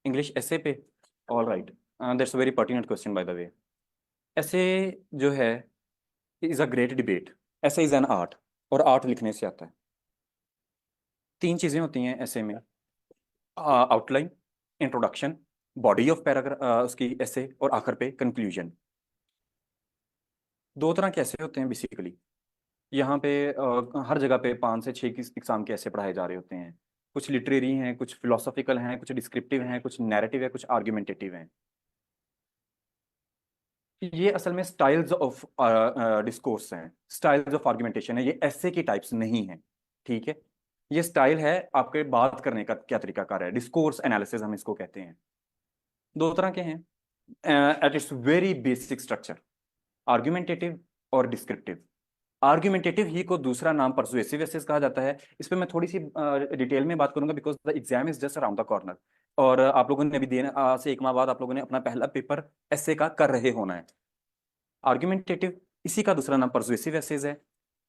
English essay पे? All right, that's a very pertinent question by the way. Essay जो है is a great debate. Essay is an art और आर्ट लिखने से आता है। 3 चीजें होती हैं ऐसे में: outline, introduction, body of paragraph उसकी ऐसे, और आखिर पे कंक्लूजन। 2 तरह के ऐसे होते हैं बेसिकली। यहाँ पे हर जगह पे 5 से 6 एग्जाम के ऐसे पढ़ाए जा रहे होते हैं। कुछ लिटरेरी हैं, कुछ फिलोसॉफिकल हैं, कुछ डिस्क्रिप्टिव हैं, कुछ नैरेटिव है, कुछ आर्ग्यूमेंटेटिव हैं। ये असल में स्टाइल्स ऑफ डिस्कोर्स हैं, स्टाइल्स ऑफ आर्गुमेंटेशन है, ये ऐसे की टाइप्स नहीं है। ठीक है, ये स्टाइल है आपके बात करने का क्या तरीकाकार है, डिस्कोर्स एनालिसिस हम इसको कहते हैं। दो तरह के हैं at its very basic structure, argumentative और डिस्क्रिप्टिव। आर्ग्यूमेंटेटिव ही को दूसरा नाम परसुएसिव एसेस कहा जाता है। इस पे मैं थोड़ी सी डिटेल में बात करूंगा because the exam is just around the corner. और आप लोगों ने अभी देना से एक माह बाद आप लोगों ने अपना पहला पेपर एसे का कर रहे होना है। आर्ग्यूमेंटेटिव, इसी का दूसरा नाम परसुएसिव एसेस है।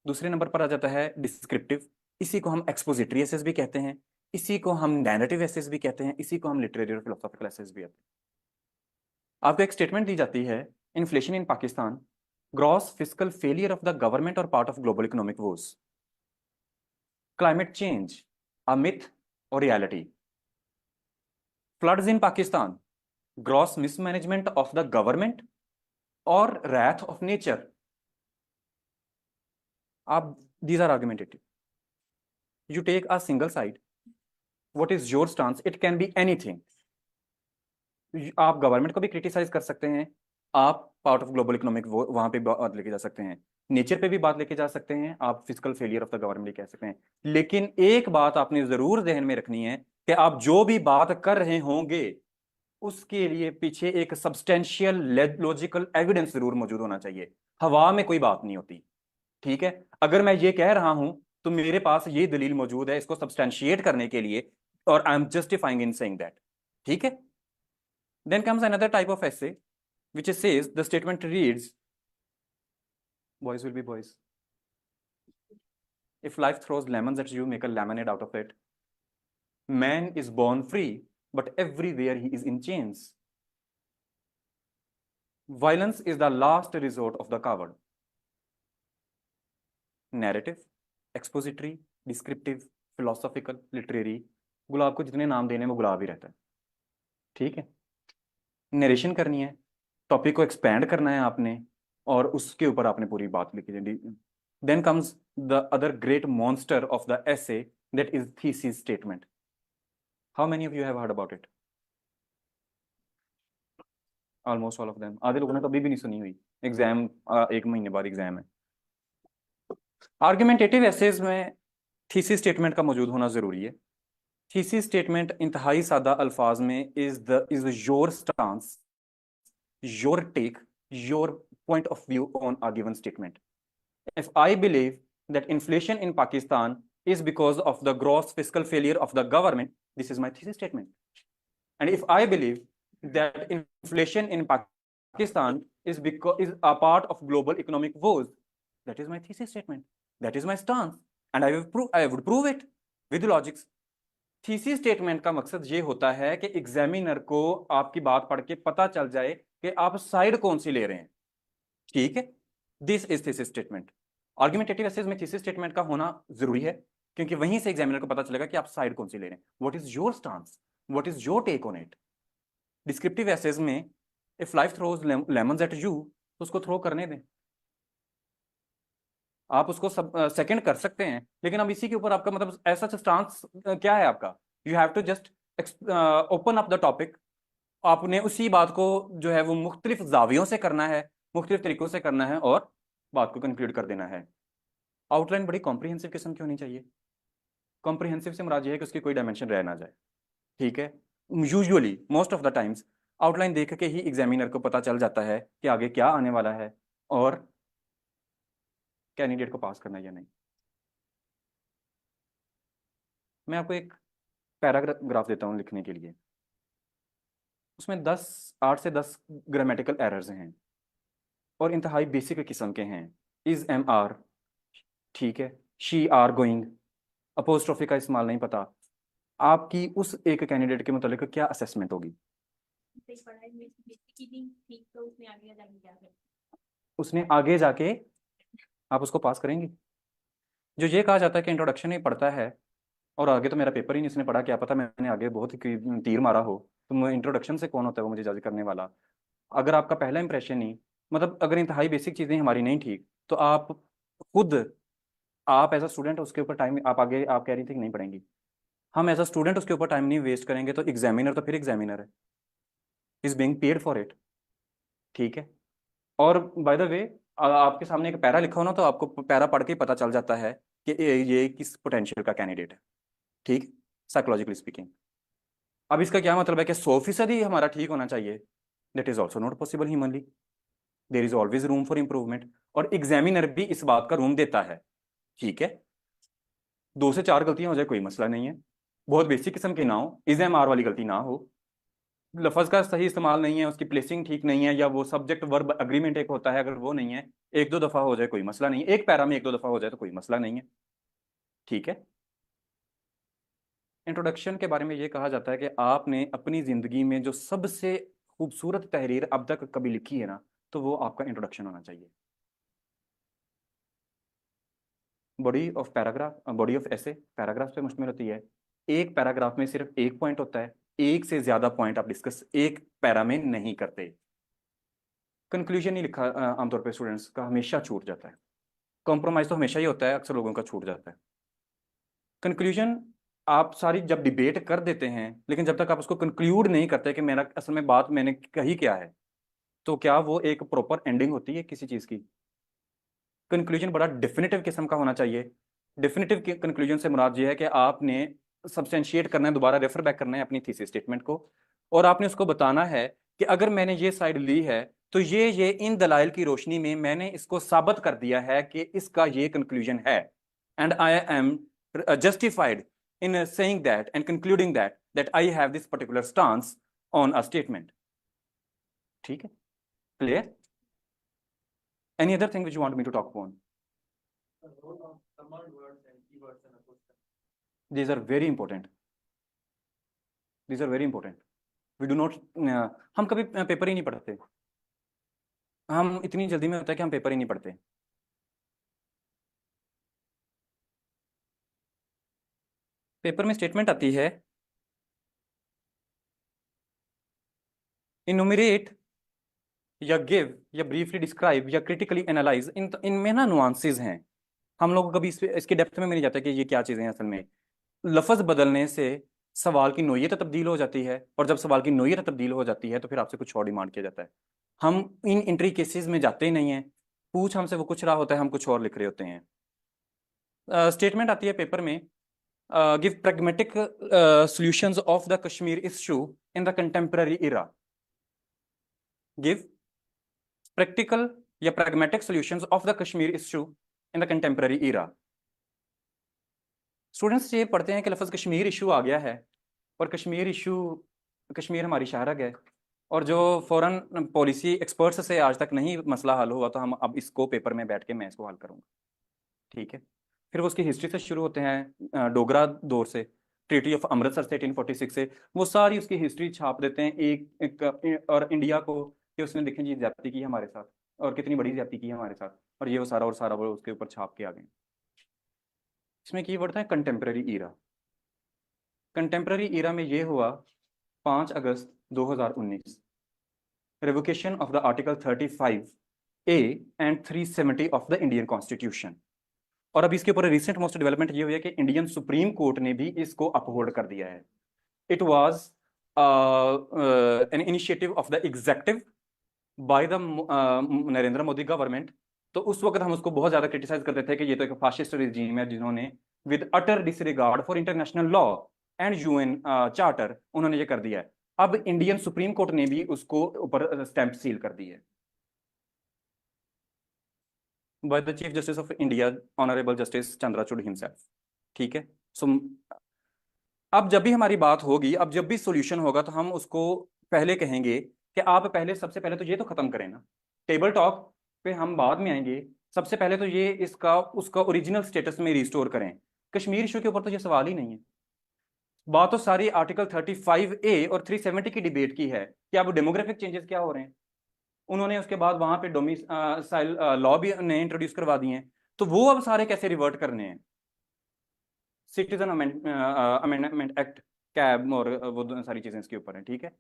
दूसरे नंबर पर आ जाता है डिस्क्रिप्टिव, इसी को हम एक्सपोजिटरी एसेस भी कहते हैं, इसी को हम नैरेटिव एसेस भी कहते हैं, इसी को हम लिटरेरी और फिलोसॉफिकल एसेस भी कहते हैं। आपको एक स्टेटमेंट दी जाती है, inflation in Pakistan, gross fiscal failure of the government और part of global economic woes, climate change a myth और reality, floods in Pakistan, gross mismanagement of the government और wrath of nature। आप, these are argumentative, you take a single side, what is your stance, it can be anything। आप गवर्नमेंट को भी क्रिटिसाइज कर सकते हैं, आप पार्ट ऑफ ग्लोबल इकोनॉमिक वहां पे बात लेके जा सकते हैं, नेचर पे भी बात लेके जा सकते हैं, आप physical failure of the government कह सकते हैं। लेकिन एक बात आपने जरूर ध्यान में रखनी है कि आप जो भी बात कर रहे होंगे उसके लिए पीछे एक सब्सटेंशियल लॉजिकल एविडेंस जरूर मौजूद होना चाहिए। हवा में कोई बात नहीं होती। ठीक है, अगर मैं ये कह रहा हूं तो मेरे पास ये दलील मौजूद है इसको सब्सटेंशिएट करने के लिए, और I am justifying in saying that. ठीक है, then comes another type of essay which says the statement reads, boys will be boys, if life throws lemons at you, make a lemonade out of it, man is born free but everywhere he is in chains, violence is the last resort of the coward, narrative, expository, descriptive, philosophical, literary, गुलाब को जितने नाम देने में गुलाब ही रहता है। ठीक है, नरेशन करनी है, टॉपिक को एक्सपैंड करना है आपने, और उसके ऊपर आपने पूरी बात लिखी है। Then comes the other great monster of the essay, that is thesis statement। how many of you have heard about it? Almost all of them. आधे लोगों ने तो अभी भी नहीं सुनी हुई, एग्जाम एक महीने बाद एग्जाम है। आर्गुमेंटेटिव एसेज में थीसिस स्टेटमेंट का मौजूद होना जरूरी है। थीसिस स्टेटमेंट इंतहाई सादा अल्फाज में is your stance, your take, your point of view on a given statement. if I believe that inflation in Pakistan is because of the gross fiscal failure of the government, this is my thesis statement. And if I believe that inflation in Pakistan is a part of global economic woes, that is my thesis statement. That is my stance, and I would prove it with logics. Thesis statement का मकसद ये होता है कि एग्जामिनर को आपकी बात पढ़ के पता चल जाए कि आप साइड कौन सी ले रहे हैं। ठीक है, this is thesis statement. Argumentative essays में थीसिस स्टेटमेंट का होना जरूरी है क्योंकि वहीं से एग्जामिनर को पता चलेगा कि आप साइड कौन सी ले रहे हैं, what is your stance, what is your take on it. Descriptive essays में if life throws lemons at you, तो उसको थ्रो करने दें, आप उसको सब सेकंड कर सकते हैं, लेकिन अब इसी के ऊपर आपका मतलब ऐसा स्टांस क्या है आपका, you have to just open up the topic. आपने उसी बात को जो है वो मुख्तलिफ जावियों से करना है, मुख्तलिफ तरीकों से करना है और बात को कंक्लूड कर देना है। आउटलाइन बड़ी कॉम्प्रिहेंसिव किस्म की होनी चाहिए। कॉम्प्रिहेंसिव से मुराद ये है कि उसकी कोई डायमेंशन रह ना जाए। ठीक है, usually most of the times outline देख के ही एग्जामिनर को पता चल जाता है कि आगे क्या आने वाला है और कैंडिडेट को पास करना है या नहीं। मैं आपको एक पैराग्राफ देता हूँ लिखने के लिए, उसमें 8 से 10 ग्रामेटिकल एरर्स हैं और इंतहाई बेसिक किस्म के हैं। इज एम आर, ठीक है, शी आर गोइंग, अपोस्ट्रोफी का इस्तेमाल नहीं पता। आपकी उस एक कैंडिडेट के मुतालिक क्या असेसमेंट होगी? उसने आगे जाके आप उसको पास करेंगे। जो ये कहा जाता है कि इंट्रोडक्शन ही पढ़ता है और आगे तो मेरा पेपर ही नहीं इसने पढ़ा, क्या पता मैंने आगे बहुत ही तीर मारा हो, तो इंट्रोडक्शन से कौन होता है वो मुझे जज करने वाला। अगर आपका पहला इंप्रेशन ही मतलब अगर इंतहाई बेसिक चीज़ें हमारी नहीं ठीक, तो आप खुद आप एज अ स्टूडेंट उसके ऊपर टाइम आप आगे आप कह रही थी कि नहीं पढ़ेंगी। हम एज अ स्टूडेंट उसके ऊपर टाइम नहीं वेस्ट करेंगे, तो एग्जामिनर तो फिर एग्जामिनर है, is being paid for it. ठीक है। और बाय द वे, आपके सामने एक पैरा लिखा हो ना, तो आपको पैरा पढ़ के ही पता चल जाता है कि ये किस पोटेंशियल का कैंडिडेट है। ठीक, साइकोलॉजिकली स्पीकिंग। अब इसका क्या मतलब है कि 100% ही हमारा ठीक होना चाहिए? That is also not possible humanly. There is always room for improvement, और एग्जामिनर भी इस बात का रूम देता है। ठीक है, 2 से 4 गलतियां हो जाए कोई मसला नहीं है, बहुत बेसिक किस्म की ना हो, इज एम आर वाली गलती ना हो, लफज का सही इस्तेमाल नहीं है, उसकी प्लेसिंग ठीक नहीं है, या वो सब्जेक्ट वर्ब अग्रीमेंट एक होता है, अगर वो नहीं है, 1-2 दफा हो जाए कोई मसला नहीं है, एक पैरा में 1-2 दफा हो जाए तो कोई मसला नहीं है। ठीक है। इंट्रोडक्शन के बारे में ये कहा जाता है कि आपने अपनी जिंदगी में जो सबसे खूबसूरत तहरीर अब तक कभी लिखी है ना, तो वो आपका इंट्रोडक्शन होना चाहिए। Body of paragraph, body of ऐसे पैराग्राफ पे मुश्तमिल होती है। एक पैराग्राफ में सिर्फ एक पॉइंट होता है, एक से ज्यादा पॉइंट आप डिस्कस एक पैरा में नहीं करते। कंक्लूजन नहीं लिखा, आमतौर पे स्टूडेंट्स का हमेशा छूट जाता है। कॉम्प्रोमाइज तो हमेशा ही होता है, अक्सर लोगों का छूट जाता है। कंक्लूजन आप सारी जब डिबेट कर देते हैं, लेकिन जब तक आप उसको कंक्लूड नहीं करते कि मेरा असल में बात मैंने कही क्या है, तो क्या वो एक प्रॉपर एंडिंग होती है किसी चीज की? कंक्लूजन बड़ा डिफिनेटिव किस्म का होना चाहिए। डिफिनेटिव कंक्लूजन से मुराद ये है कि आपने सब्सटेंशिएट करना है, दोबारा रेफर बैक करना है अपनी थीसिस स्टेटमेंट को, और आपने उसको बताना है कि अगर मैंने ये साइड ली है, तो ये इन दलाइल की रोशनी में मैंने इसको साबित कर दिया है कि इसका ये कंक्लूजन है, and I am justified in saying that and concluding that I have this particular stance on a statement. ठीक है, clear? Any other thing which you want me to talk upon? The role of command words and keywords in a question. These are very important. These are very important. We do not, हम कभी पेपर ही नहीं पढ़ते, हम इतनी जल्दी में होता है कि हम पेपर ही नहीं पढ़ते। पेपर में स्टेटमेंट आती है, इनुमरेट या गिव या ब्रीफली डिस्क्राइब या क्रिटिकली एनालाइज, इनमें ना नुआंसेस हैं। हम लोग कभी इसके डेप्थ में नहीं जाते कि ये क्या चीजें हैं असल में। लफ्ज बदलने से सवाल की नोयत तब्दील हो जाती है, और जब सवाल की नोयत तब्दील हो जाती है तो फिर आपसे कुछ और डिमांड किया जाता है। हम इन इंट्री केसेस में जाते ही नहीं हैं, पूछ हमसे वो कुछ रहा होता है, हम कुछ और लिख रहे होते हैं। स्टेटमेंट आती है पेपर में, give pragmatic solutions of the Kashmir issue in the contemporary era. Give practical या pragmatic solutions of the Kashmir issue in the contemporary era. Students ये पढ़ते हैं कि लफ्ज़ कश्मीर इशू आ गया है, और कश्मीर इशू, कश्मीर हमारी शाहरग है, और जो फॉरेन पॉलिसी एक्सपर्ट्स से आज तक नहीं मसला हल हुआ, तो हम अब इसको पेपर में बैठ के मैं इसको हल करूंगा। ठीक है। फिर वो उसकी हिस्ट्री से शुरू होते हैं, डोगरा दौर से, ट्रीटी ऑफ अमृतसर से 1846 से, वो सारी उसकी हिस्ट्री छाप देते हैं और इंडिया को, कि उसने देखें जी ज्यादती की है हमारे साथ, और कितनी बड़ी ज्यादती की है हमारे साथ, और ये वो सारा और सारा वो उसके ऊपर छाप के आ गए। इसमें की वर्ड था कंटेम्प्रेरी ईरा। कंटेम्प्रेरी ईरा में ये हुआ 5 अगस्त 2019, revocation of the article 35A and 370 of the Indian Constitution। और अब इसके ऊपर रिसेंट मोस्ट डेवलपमेंट ये हुई है कि इंडियन सुप्रीम कोर्ट ने भी इसको अपहोल्ड कर दिया है। It was an initiative of the adjective by the Narendra Modi government. तो उस वक्त हम उसको बहुत ज्यादा क्रिटिसाइज करते थे कि ये तो एक फाशिस्ट रिजीम है, जिन्होंने with utter disregard for international law and UN charter उन्होंने ये कर दिया है। अब इंडियन सुप्रीम कोर्ट ने भी उसको ऊपर स्टैंप सील कर दी है, by the chief justice of India honourable justice Chandrachud himself. ठीक है। सो अब जब भी हमारी बात होगी, अब जब भी सॉल्यूशन होगा, तो हम उसको पहले कहेंगे कि आप पहले, सबसे पहले तो ये तो खत्म करें ना, टेबल टॉक पे हम बाद में आएंगे। सबसे पहले तो ये इसका उसका ओरिजिनल स्टेटस में रिस्टोर करें। कश्मीर इशू के ऊपर तो ये सवाल ही नहीं है। बात तो सारी आर्टिकल 35A और 370 की डिबेट की है कि अब डेमोग्राफिक चेंजेस क्या हो रहे हैं। उन्होंने उसके बाद वहां पे डोमिसाइल लॉ भी ने इंट्रोड्यूस करवा दिए हैं, तो वो अब सारे कैसे रिवर्ट करने हैं? सिटीजन अमेंडमेंट एक्ट, कैब, और वो सारी चीजें इसके ऊपर हैं। ठीक है।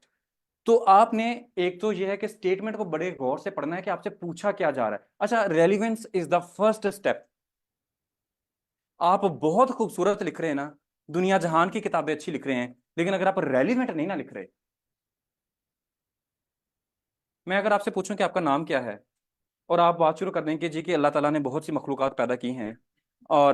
तो आपने, एक तो ये है कि स्टेटमेंट को बड़े गौर से पढ़ना है कि आपसे पूछा क्या जा रहा है। अच्छा, relevance is the first step. आप बहुत खूबसूरत लिख रहे हैं ना, दुनिया जहान की किताबें अच्छी लिख रहे हैं, लेकिन अगर आप रेलिवेंट नहीं ना लिख रहे। मैं अगर आपसे पूछूं कि आपका नाम क्या है, और आप बात शुरू कर दें कि जी कि अल्लाह ताला ने बहुत सी मखलूक़ात पैदा की हैं, और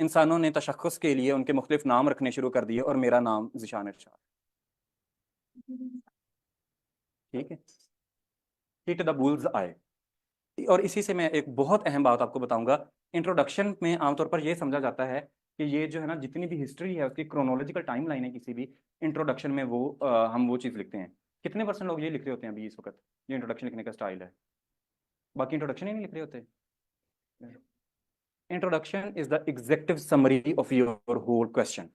इंसानों ने तशख़्ख़ुस के लिए उनके मुख्तलिफ नाम रखने शुरू कर दिए, और मेरा नाम ज़ीशान इरशाद। ठीक है, हिट द बुल्स आए। और इसी से मैं एक बहुत अहम बात आपको बताऊंगा। इंट्रोडक्शन में आमतौर पर यह समझा जाता है कि ये जो है ना, जितनी भी हिस्ट्री है उसकी क्रोनोलॉजिकल टाइम लाइन है किसी भी इंट्रोडक्शन में, वो हम वो चीज़ लिखते हैं। कितने परसेंट लोग ये लिख रहे होते हैं अभी इस वक्त, ये इंट्रोडक्शन लिखने का स्टाइल है? बाकी इंट्रोडक्शन ही नहीं लिख रहे होते। Introduction is the executive summary of your whole question.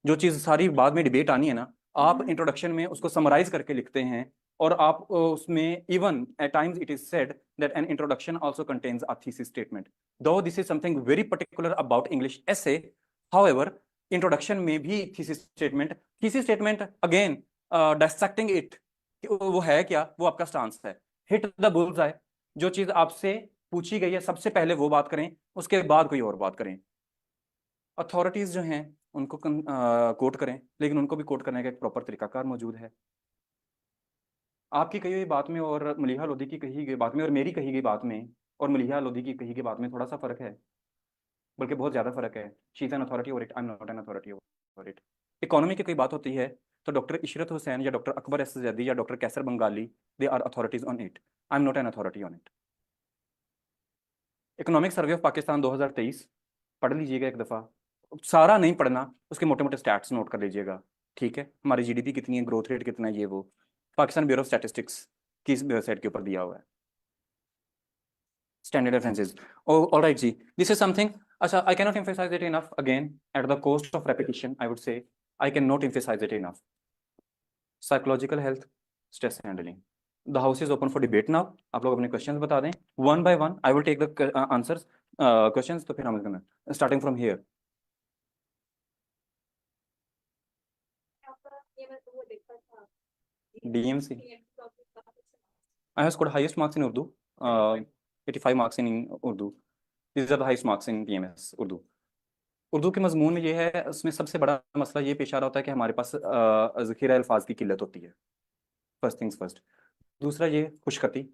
जो चीज़ सारी बाद में डिबेट आनी है ना, आप इंट्रोडक्शन में उसको समराइज करके लिखते हैं। और आप उसमें even at times it is said that an introduction also contains a thesis statement, though this is something very particular about English essay. However, introduction में भी thesis statement again dissecting it, वो है क्या, वो आपका स्टांस है। हिट द बुल्स आए, जो चीज आपसे पूछी गई है सबसे पहले वो बात करें, उसके बाद कोई और बात करें। अथॉरिटीज जो हैं उनको कोट करें, लेकिन उनको भी कोट करने का एक प्रॉपर तरीकाकार मौजूद है। आपकी कही हुई बात में और मलिहा लोधी की कही गई बात में, और मेरी कही गई बात में और मलिहा लोधी की कही गई बात में थोड़ा सा फर्क है, बल्कि बहुत ज्यादा फर्क है। She is an authority over it, I am not an authority over it. Economy की कोई बात होती है तो डॉक्टर इशरत हुसैन या डॉक्टर अकबर एस जैदी या doctor Qaiser Bengali, they are authorities on it. I am not an authority on it. Economic survey of Pakistan 2023 पढ़ लीजिएगा एक दफ़ा। सारा नहीं पढ़ना, उसके मोटे मोटे स्टैट्स नोट कर लीजिएगा। ठीक है, हमारी जीडीपी कितनी है, ग्रोथ रेट कितना है, ये वो पाकिस्तान ब्यूरो ऑफ स्टैटिस्टिक्स की वेबसाइट के ऊपर दिया हुआ है। Standard references. ऑल राइट जी, दिस इज समथिंग। अच्छा, I can not emphasize it enough again at the cost of repetition, I would say I can not emphasize it enough. Psychological health, stress handling. The house is open for debate now. आप लोग अपने क्वेश्चंस बता दें one by one. I will take the answers questions, तो फिर हम starting from here. DMC, I have scored highest marks in Urdu, 85 marks in Urdu. These are the highest marks in DMS Urdu. Urdu के मजमून में ये है, उसमें सबसे बड़ा मसला ये पेश आ रहा होता है कि हमारे पास ज़ख़ीरा अल्फाज की किल्लत होती है। First things first. दूसरा ये खुशखती।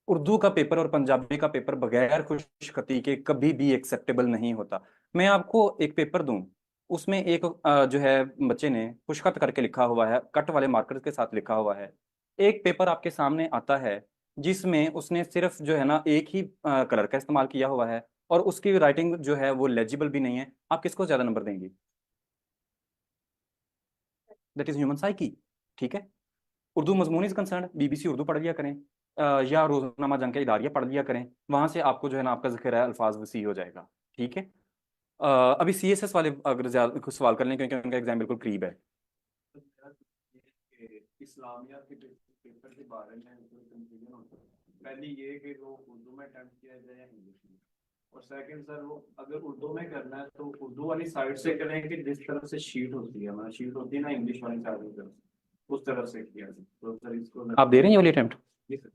उर्दू का पेपर और पंजाबी का पेपर बगैर खुशखती के कभी भी एक्सेप्टेबल नहीं होता। मैं आपको एक पेपर दूं, उसमें एक जो है बच्चे ने खुशखत करके लिखा हुआ है, कट वाले मार्कर के साथ लिखा हुआ है। एक पेपर आपके सामने आता है जिसमें उसने सिर्फ जो है ना एक ही कलर का इस्तेमाल किया हुआ है, और उसकी राइटिंग जो है वो लेजिबल भी नहीं है। आप किसको ज्यादा नंबर देंगे? That is human psyche. ठीक है, उर्दू मजमून इज कंसर्न, बीबीसी उर्दू पढ़ लिया करें, या रोजनामा जंग के इदारिया पढ़ लिया करें। वहां से आपको जो है ना आपका ज़ख़ीरा अल्फाज वसी हो जाएगा। ठीक है। अभी सीएसएस वाले अगर ज्यादा कुछ सवाल कर लें, क्योंकि उनका एग्जाम बिल्कुल करीब है। इस्लामिया के पेपर के बारे में कोई कंफ्यूजन होता है। पहली ये कि वो उर्दू में अटेम्प्ट किया जाए या इंग्लिश में, और सेकंड सर वो अगर उर्दू में करना है तो उर्दू वाली साइड से करें कि जिस तरह से शीट होती है, हमारी शीट होती है ना इंग्लिश वाली साइड की तरफ, उस तरह से किया जाए। तो सर इसको आप दे रहे हैं ये वाली अटेम्प्ट? जी सर।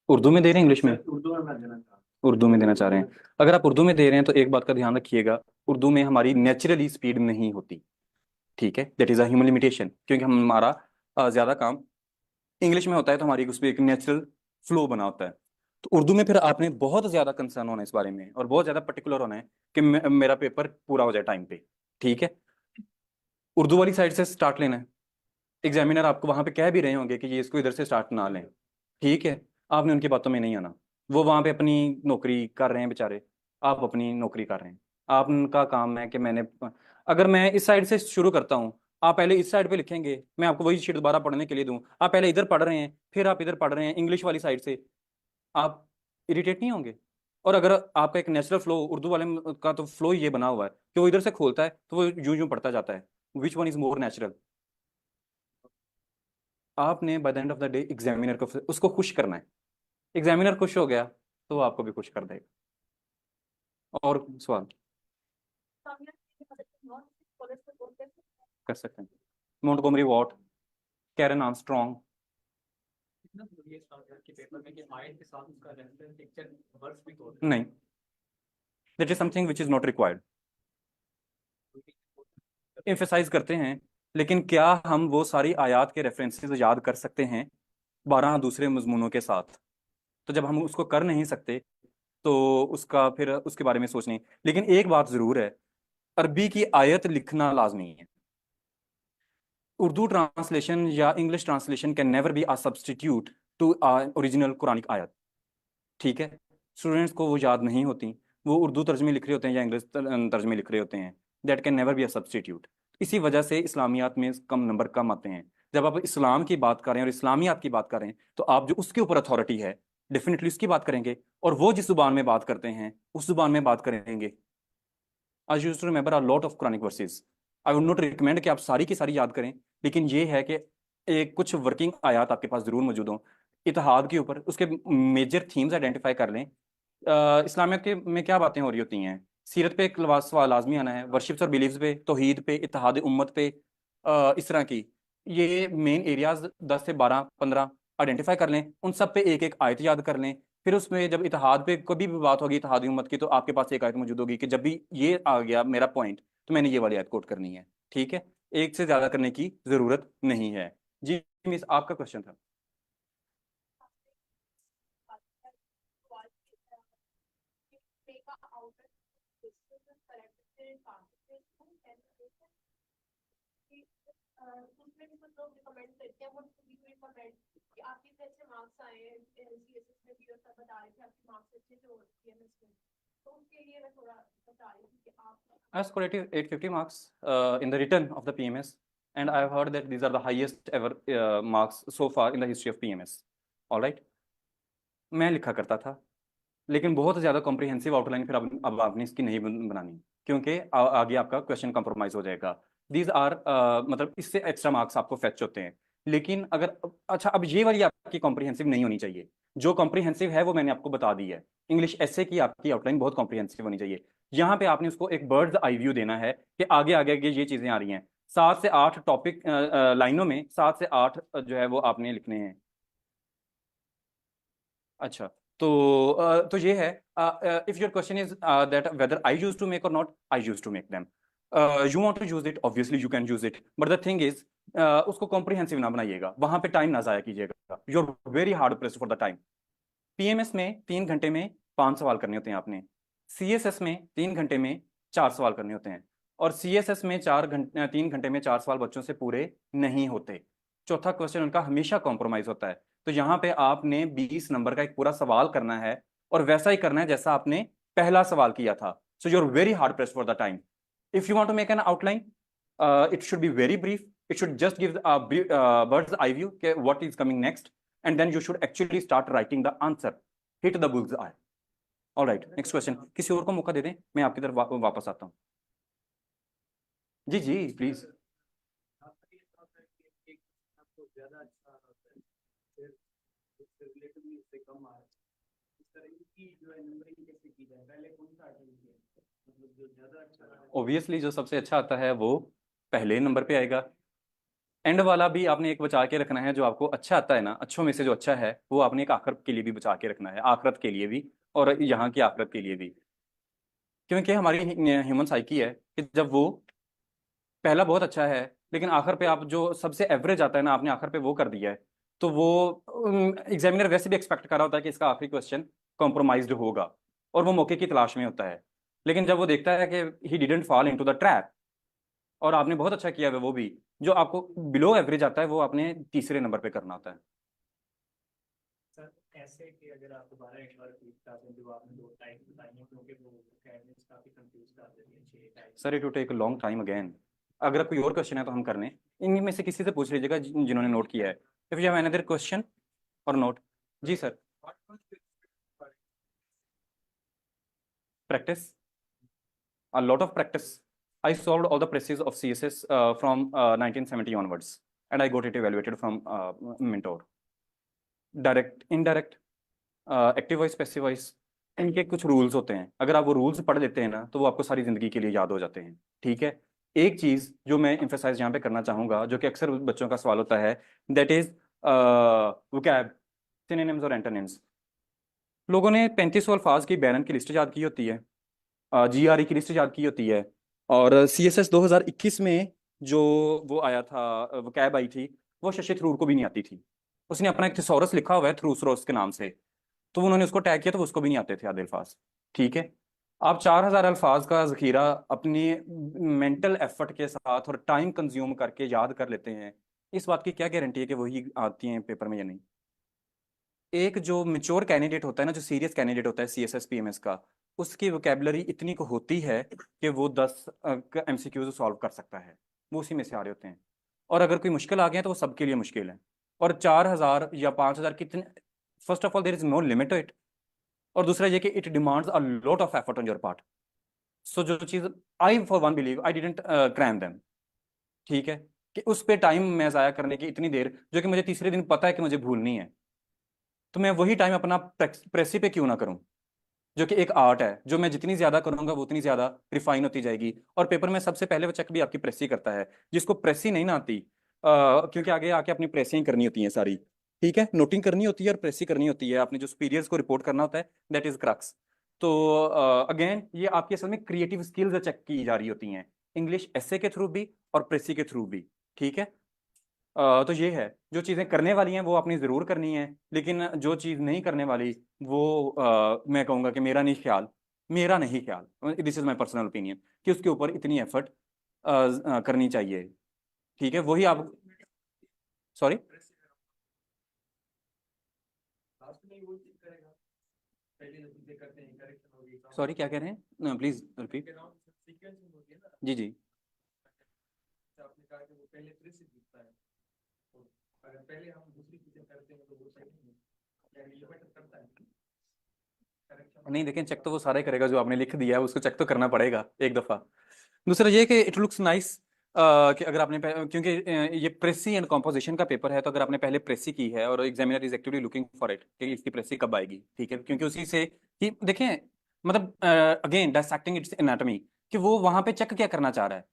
उर्दू में दे रहे हैं, इंग्लिश में? उर्दू में मैं देना चाहता उर्दू में देना चाह रहे हैं। अगर आप उर्दू में दे रहे हैं तो एक बात का ध्यान रखिएगा, उर्दू में हमारी नेचुरली स्पीड नहीं होती। ठीक है, that is a human limitation, क्योंकि हमारा ज्यादा काम इंग्लिश में होता है, तो हमारी उस पर एक नेचुरल फ्लो बना होता है। तो उर्दू में फिर आपने बहुत ज्यादा कंसर्न होना है इस बारे में, और बहुत ज्यादा पर्टिकुलर होना है कि मेरा पेपर पूरा हो जाए टाइम पे। ठीक है, उर्दू वाली साइड से स्टार्ट लेना है। एग्जामिनर आपको वहां पे कह भी रहे होंगे कि ये इसको इधर से स्टार्ट ना लें। ठीक है, आपने उनकी बातों में नहीं आना। वो वहां पे अपनी नौकरी कर रहे हैं बेचारे, आप अपनी नौकरी कर रहे हैं। आप उनका काम है कि मैंने, अगर मैं इस साइड से शुरू करता हूँ, आप पहले इस साइड पे लिखेंगे, मैं आपको वही शीट दोबारा पढ़ने के लिए दूं, आप पहले इधर पढ़ रहे हैं फिर आप इधर पढ़ रहे हैं इंग्लिश वाली साइड से, आप इरिटेट नहीं होंगे? और अगर आपका एक नेचुरल फ्लो, उर्दू वाले का तो फ्लो ये बना हुआ है कि वो इधर से खोलता है तो वो यूं यूं पढ़ता जाता है। Which one is more natural? आपने by the end of the day examiner को उसको खुश करना है। एग्जामिनर खुश हो गया तो वो आपको भी खुश कर देगा। और सवाल कर सकते हैं? Montgomery Watt, Karen Armstrong. हूँ। ये के पेपर में कि आयत के साथ उसका रेफरेंस पिक्चर वर्ड्स भी तोड़ नहीं, that is something which is not required. Emphasize करते हैं, लेकिन क्या हम वो सारी आयात के रेफरेंसेस याद कर सकते हैं 12 दूसरे मजमूनों के साथ? तो जब हम उसको कर नहीं सकते तो उसका फिर उसके बारे में सोचने, लेकिन एक बात जरूर है, अरबी की आयत लिखना लाजमी है। उर्दू ट्रांसलेशन या English translation can never be a substitute to original Quranic आयत। ठीक है, स्टूडेंट्स को वो याद नहीं होती, वो उर्दू तर्जमे लिख रहे होते हैं या इंग्लिश तर्जमे लिख रहे होते हैं, that can never be a substitute. इसी वजह से इस्लामियात में कम नंबर कम आते हैं। जब आप इस्लाम की बात करें और इस्लामियात की बात करें, तो आप जो उसके ऊपर अथॉरिटी है, डेफिनेटली उसकी बात करेंगे, और वो जिस जुबान में बात करते हैं उस जुबान में बात करेंगे। I use to remember a lot of Quranic verses. I would not recommend कि आप सारी की सारी याद करें, लेकिन ये है कि एक कुछ वर्किंग आयात आपके पास जरूर मौजूद हों इतिहाद के ऊपर, उसके मेजर थीम्स आइडेंटिफाई कर लें। इस्लामियत के में क्या बातें हो रही होती हैं, सीरत पे एक सवाल लाजमी आना है, वर्शिप्स और बिलीव्स पे, तौहीद पे, इत्तेहाद उम्मत पे, इस तरह की ये मेन एरियाज 10 से 12 15 आइडेंटिफाई कर लें, उन सब पे एक एक आयत याद कर लें। फिर उसमें जब इत्तेहाद पे कभी भी बात होगी इत्तेहादी उम्मत की, तो आपके पास एक आयत मौजूद होगी कि जब भी ये आ गया मेरा पॉइंट, तो मैंने ये वाली आयत कोट करनी है। ठीक है, एक से ज्यादा करने की जरूरत नहीं है। जी मिस, आपका क्वेश्चन था। उसमें भी कुछ लोग रिकमेंड करते हैं, वो भी रिकमेंड कि आपके इतने अच्छे मार्क्स आए हैं सीएसएस में भी, और सब बता रहे थे आपके मार्क्स अच्छे से हो सीएमएस में, तो उसके लिए मैं थोड़ा बता रही थी कि आप I scored 850 marks in the written of the PMS, and I have heard that these are the highest ever marks so far in the history of PMS. All right, मैं लिखा करता था, लेकिन बहुत ज़्यादा कॉम्प्रिहेंसिव आउटलाइन फिर अब आपने इसकी नहीं बनानी, क्योंकि आगे आपका क्वेश्चन कंप्रोमाइज हो जाएगा। दीज आर मतलब इससे एक्स्ट्रा मार्क्स आपको फेच होते हैं। लेकिन अगर अच्छा, अब ये वाली आपकी कॉम्प्रिहेंसिव नहीं होनी चाहिए, जो कॉम्प्रिहेंसिव है वो मैंने आपको बता दी है। इंग्लिश ऐसे की आपकी आउटलाइन बहुत कॉम्प्रिहेंसिव होनी चाहिए। यहाँ पे आपने उसको एक बर्ड्स आई व्यू देना है कि आगे आगे आगे ये चीज़ें आ रही हैं। 7 से 8 टॉपिक लाइनों में 7 से 8 जो है वो आपने लिखने हैं। अच्छा, तो ये है, if your question is that whether I use to make or not, I use to make them. You want to use it, obviously you can use it, but the thing is उसको कॉम्प्रिहेंसिव ना बनाइएगा, वहां पे टाइम ना जाया कीजिएगा। You are very hard pressed for the time. PMS में 3 घंटे में 5 सवाल करने होते हैं आपने, सीएसएस में 3 घंटे में 4 सवाल करने होते हैं, और सीएसएस में 4 घंटे 3 घंटे में 4 सवाल बच्चों से पूरे नहीं होते। चौथा क्वेश्चन उनका हमेशा कॉम्प्रोमाइज होता है। तो यहाँ पे आपने 20 नंबर का एक पूरा सवाल करना है, और वैसा ही करना है जैसा आपने पहला सवाल किया था। So you are very hard pressed for the time. If you want to make an outline, it should be very brief, it should just give a bird's eye view okay, what is coming next, and then you should actually start writing the answer, hit the bull's eye. All right, next question, किसी और को मौका दे दें, मैं आपकी तरफ वापस आता हूँ। जी जी प्लीज। आपको ज्यादा अच्छा होता है, फिर उससे रिलेटिवली उससे कम आ रहा है, इस तरह की जो है नंबरिंग कैसे की जाए, पहले कौन सा आइटम किया, मतलब जो ज्यादा अच्छा रहा है। ऑब्वियसली जो सबसे अच्छा आता है वो पहले नंबर पे आएगा। एंड वाला भी आपने एक बचा के रखना है, जो आपको अच्छा आता है ना, अच्छों में से जो अच्छा है वो आपने एक आखिरत के लिए भी बचा के रखना है, आखिरत के लिए भी और यहाँ की आखिरत के लिए भी। क्योंकि हमारी ह्यूमन साइकी है कि जब वो पहला बहुत अच्छा है, लेकिन आखिर पे आप जो सबसे एवरेज आता है ना, आपने आखिर पे वो कर दिया है, तो वो एग्जामिनर वैसे भी एक्सपेक्ट कर रहा होता है कि इसका आखिरी क्वेश्चन कॉम्प्रोमाइज्ड होगा, और वो मौके की तलाश में होता है। लेकिन जब वो देखता है कि he didn't fall into the trap, और आपने बहुत अच्छा किया है, वो भी जो आपको बिलो एवरेज आता है वो आपने तीसरे नंबर पे करना होता है। सर ऐसे कि अगर आप दोबारा एक बार रिपीट कर दें जो आपने दो टाइप बताई हैं, क्योंकि वो अकेडमिक्स काफी कंफ्यूज कर देती है 6 type. Sir it will take long time again. अगर कोई और क्वेश्चन है तो हम कर लें, इनमें में से किसी से पूछ लीजिएगा जिन्होंने नोट किया है, if you have another question or note. जी sir. Practice, a lot of practice. I solved all the presses of CSS from 1970 onwards, and I got it evaluated from Mentor. Direct, indirect, active voice, passive voice, इनके कुछ रूल्स होते हैं। अगर आप वो रूल्स पढ़ लेते हैं ना, तो वो आपको सारी जिंदगी के लिए याद हो जाते हैं। ठीक है, एक चीज जो मैं एम्फेसाइज यहाँ पे करना चाहूंगा, जो कि अक्सर बच्चों का सवाल होता है, दैट इज वोकैब, सिनोनिम्स और एंटोनिम्स। लोगों ने 35 अल्फाज की बैरन की लिस्ट याद की होती है, GRE की लिस्ट याद की होती है, और CSS 2021 में जो वो आया था, वो कैब आई थी, वो शशि थरूर को भी नहीं आती थी। उसने अपना एक थिसॉरस लिखा हुआ है थ्रूसरोस के नाम से, तो उन्होंने उसको टैग किया तो उसको भी नहीं आते थे आधे अल्फाज। ठीक है, आप 4000 अल्फाज का जखीरा अपनी मेंटल एफर्ट के साथ और टाइम कंज्यूम करके याद कर लेते हैं, इस बात की क्या गारंटी है कि वही आती हैं पेपर में या नहीं? एक जो मेच्योर कैंडिडेट होता है ना, जो सीरियस कैंडिडेट होता है CSS PMS का, उसकी वोकेबलरी इतनी को होती है कि वो 10 MCQs सॉल्व कर सकता है, वो उसी में से आ रहे होते हैं। और अगर कोई मुश्किल आ गया तो वो सबके लिए मुश्किल है। और 4000 या 5000 कितने, first of all there is no limit to it, और दूसरा ये कि it demands a lot of effort on your part. So जो चीज, I for one believe I didn't cram them, ठीक है, कि उस पे टाइम मैं जाया करने की इतनी देर, जो कि मुझे तीसरे दिन पता है कि मुझे भूलनी है, तो मैं वही टाइम अपना प्रेसी पे क्यों ना करूं, जो कि एक आर्ट है, जो मैं जितनी ज्यादा करूंगा वो उतनी ज्यादा रिफाइन होती जाएगी। और पेपर में सबसे पहले वो चेक भी आपकी प्रेसी करता है, जिसको प्रेसी नहीं ना आती, क्योंकि आगे आके अपनी प्रेसिंग करनी होती है सारी, ठीक है, नोटिंग करनी होती है और प्रेसी करनी होती है, आपने जो सुपीरियर्स को रिपोर्ट करना होता है, दैट इज क्रक्स। तो अगेन ये आपकी असल में क्रिएटिव स्किल्स चेक की जा रही होती हैं, इंग्लिश ऐसे के थ्रू भी और प्रेसी के थ्रू भी, ठीक है। तो ये है, जो चीज़ें करने वाली हैं वो आपने ज़रूर करनी है, लेकिन जो चीज़ नहीं करने वाली वो मैं कहूँगा कि मेरा नहीं ख्याल, this is my personal opinion, कि उसके ऊपर इतनी एफर्ट करनी चाहिए। ठीक है, वही आप, सॉरी लास्ट में वो चीज करेगा, पहले जो चीजें करते हैं करेक्शन होगी, सॉरी क्या कह रहे हैं, प्लीज़ रिपीट। सीक्वेंसिंग होती है ना, जी जी। आपने कहा कि वो पहले प्रेसिड दिखता है, तो अगर पहले हम दूसरी चीजें करते हैं तो वो सही नहीं है, या लिमिट करता है करेक्शन नहीं होगा। देखें, चेक तो वो सारा ही करेगा, जो आपने लिख दिया है उसको चेक तो करना पड़ेगा एक दफ़ा। दूसरा ये कि इट लुक्स नाइस, कि अगर आपने क्योंकि ये प्रेसी एंड कॉम्पोजिशन का पेपर है, तो अगर आपने पहले प्रेसी की है और examiner is actively looking for it कि इसकी प्रेसी कब आएगी, ठीक है, क्योंकि उसी से कि देखें, मतलब अगेन डायसेक्टिंग इट्स एनाटॉमी, कि वो वहां पे चेक क्या करना चाह रहा है,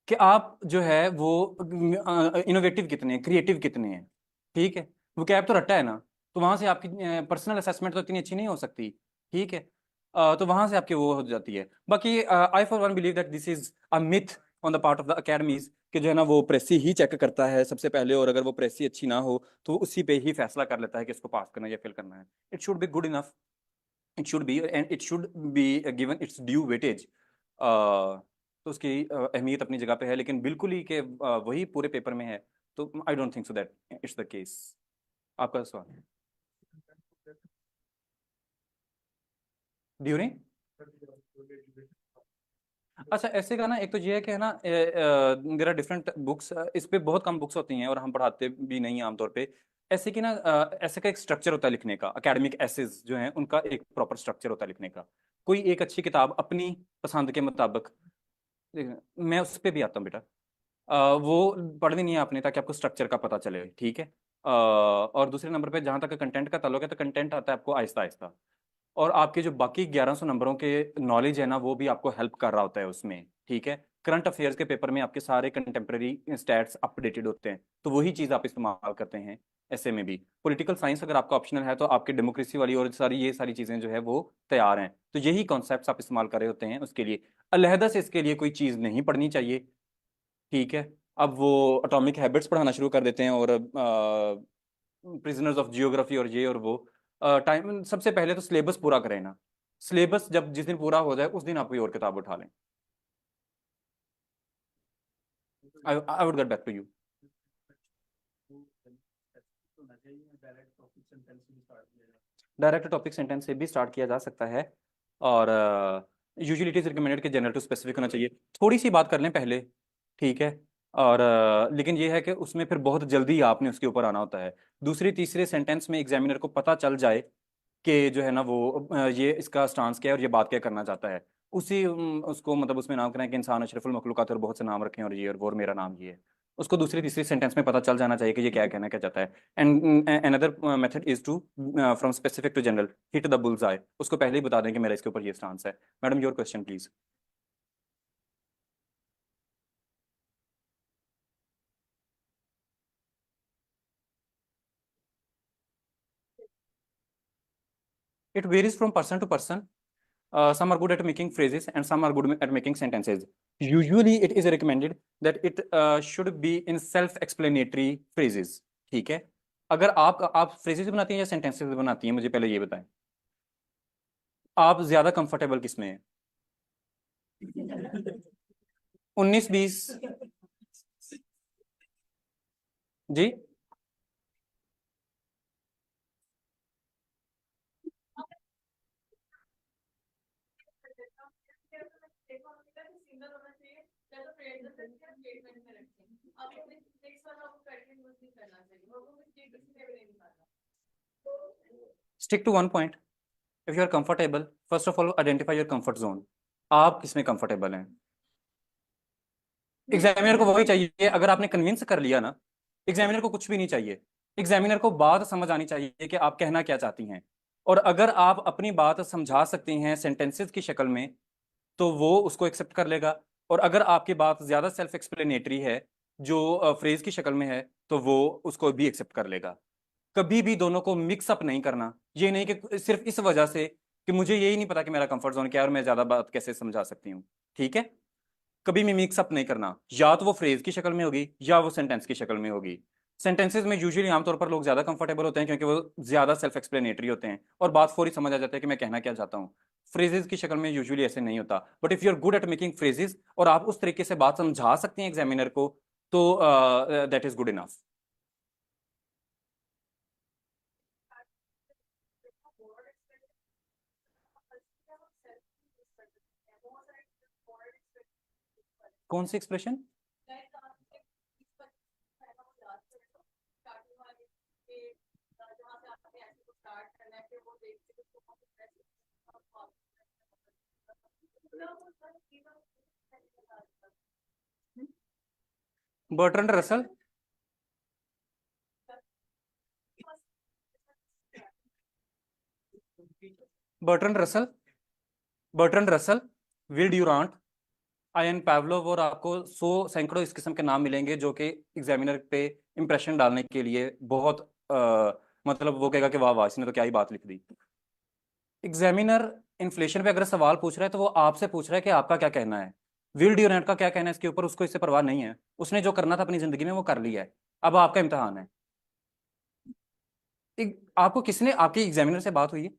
कि आप जो है वो इनोवेटिव कितने हैं, क्रिएटिव कितने हैं, ठीक है। वो कैब तो रट्टा है ना, तो वहां से आपकी पर्सनल असेसमेंट तो इतनी अच्छी नहीं हो सकती, ठीक है। तो वहां से आपकी वो हो जाती है। बाकी I for one believe that this is a myth on the part of the academies, कि जो है ना वो प्रेसी ही चेक करता है सबसे पहले, और अगर वो प्रेसी अच्छी ना हो तो वो उसी पे ही फैसला कर लेता है कि इसको पास करना है या फेल करना है। It should be good enough, it should B and it should be given it's due weightage. तो उसकी अहमियत अपनी जगह पे है, लेकिन बिल्कुल ही कि वही पूरे पेपर में है, तो I don't think so that it's the case. आपका सवाल ड्यूरिंग, अच्छा ऐसे का ना, एक तो ये है कि है ना, देर आर डिफरेंट बुक्स, इस पे बहुत कम बुक्स होती हैं और हम पढ़ाते भी नहीं हैं आमतौर पे। ऐसे की ना, ऐसे का एक स्ट्रक्चर होता है लिखने का, एकेडमिक एसेज जो हैं उनका एक प्रॉपर स्ट्रक्चर होता है लिखने का। कोई एक अच्छी किताब अपनी पसंद के मुताबिक, मैं उस पे भी आता हूँ बेटा, वो पढ़नी नहीं है आपने, ताकि आपको स्ट्रक्चर का पता चले, ठीक है। और दूसरे नंबर पे जहाँ तक कंटेंट का ताल्लुक है, तो कंटेंट आता है आपको आहिस्ता आहिस्ता, और आपके जो बाकी 1100 नंबरों के नॉलेज है ना, वो भी आपको हेल्प कर रहा होता है उसमें, ठीक है। करंट अफेयर्स के पेपर में आपके सारे कंटेम्प्रेरी स्टैट्स अपडेटेड होते हैं, तो वही चीज़ आप इस्तेमाल करते हैं ऐसे में भी। पॉलिटिकल साइंस अगर आपका ऑप्शनल है, तो आपके डेमोक्रेसी वाली और सारी ये सारी चीज़ें जो है वो तैयार हैं, तो यही कॉन्सेप्ट्स आप इस्तेमाल कर रहे होते हैं उसके लिए। अलहदा से इसके लिए कोई चीज़ नहीं पढ़नी चाहिए, ठीक है। अब वो अटोमिक हैबिट्स पढ़ाना शुरू कर देते हैं, और प्रिजनर्स ऑफ जियोग्राफी और ये और वो। टाइम सबसे पहले तो सिलेबस पूरा करें ना, सिलेबस जब जिस दिन पूरा हो जाए उस दिन आप कोई और किताब उठा लें। I would get back to you. Direct topic sentence भी स्टार्ट किया जाए। डायरेक्ट टॉपिक सेंटेंस से भी स्टार्ट किया जा सकता है, और यूजुअली इट इज रिकमेंडेड कि जनरल टू स्पेसिफिक होना चाहिए। थोड़ी सी बात कर लें पहले, ठीक है, और लेकिन ये है कि उसमें फिर बहुत जल्दी आपने उसके ऊपर आना होता है। दूसरे तीसरे सेंटेंस में एग्जामिनर को पता चल जाए कि जो है ना वो ये इसका स्टांस क्या है और ये बात क्या करना चाहता है, उसी उसको मतलब उसमें नाम करें कि इंसान अशरफुल मखलूकात और बहुत से नाम रखे हैं और ये और वो और मेरा नाम ये है, उसको दूसरी तीसरी सेंटेंस में पता चल जाना चाहिए कि ये क्या कहना क्या चाहता है। And another method is to from specific to general hit the bull's eye, उसको पहले ही बता दें कि मेरा इसके ऊपर ये स्टांस है। Madam your question please. It varies from person to person, some are good at making phrases and some are good at making sentences. Usually it is recommended that it should be in self explanatory phrases. ठीक है, अगर आप phrases बनाती हैं या sentences बनाती हैं, मुझे पहले ये बताएं, आप ज्यादा कंफर्टेबल किस में हैं? 19-20 जी? Stick to one point. If you are comfortable, first of all identify your comfort zone. आप किस में कंफर्टेबल हैं? एग्जामिनर को वही चाहिए, अगर आपने कन्विंस कर लिया ना, एग्जामिनर को कुछ भी नहीं चाहिए। एग्जामिनर को बात समझ आनी चाहिए कि आप कहना क्या चाहती हैं, और अगर आप अपनी बात समझा सकती हैं सेंटेंसेस की शक्ल में, तो वो उसको एक्सेप्ट कर लेगा। और अगर आपकी बात ज्यादा सेल्फ एक्सप्लेनेटरी है, जो फ्रेज की शक्ल में है, तो वो उसको भी एक्सेप्ट कर लेगा। कभी भी दोनों को मिक्स अप नहीं करना। ये नहीं कि सिर्फ इस वजह से कि मुझे यही नहीं पता कि मेरा कंफर्ट जोन क्या है और मैं ज्यादा बात कैसे समझा सकती हूँ। ठीक है, कभी भी मिक्स अप नहीं करना। या तो वो फ्रेज की शक्ल में होगी या वो सेंटेंस की शक्ल में होगी। सेंटेंसेस में यूजुअली आमतौर पर लोग ज्यादा कंफर्टेबल होते हैं क्योंकि वो ज्यादा सेल्फ एक्सप्लेनेटरी होते हैं और बात फौरी समझ आ जाता है कि मैं कहना क्या चाहता हूँ। फ्रेजेस की शक्ल में यूजुअली ऐसे नहीं होता। But if you are good at making phrases और आप उस तरीके से बात समझा सकते हैं एग्जामिनर को, तो दैट इज गुड इनफ। कौन सी expression? Bertrand Russell? Bertrand Russell? Bertrand Russell, Will Durant, Ivan Pavlov, और आपको सैकड़ों इस किस्म के नाम मिलेंगे जो कि एग्जामिनर पे इंप्रेशन डालने के लिए बहुत मतलब वो कहेगा कि वाह वाह, इसने तो क्या ही बात लिख दी। एग्जामिनर इन्फ्लेशन पे अगर सवाल पूछ रहा है तो वो आपसे पूछ रहा है कि आपका क्या कहना है। विल ड्यूरेंट का क्या कहना है इसके ऊपर, उसको इससे परवाह नहीं है। उसने जो करना था अपनी जिंदगी में वो कर लिया है, अब आपका इम्तिहान है। आपको किसने, आपके एग्जामिनर से बात हुई है?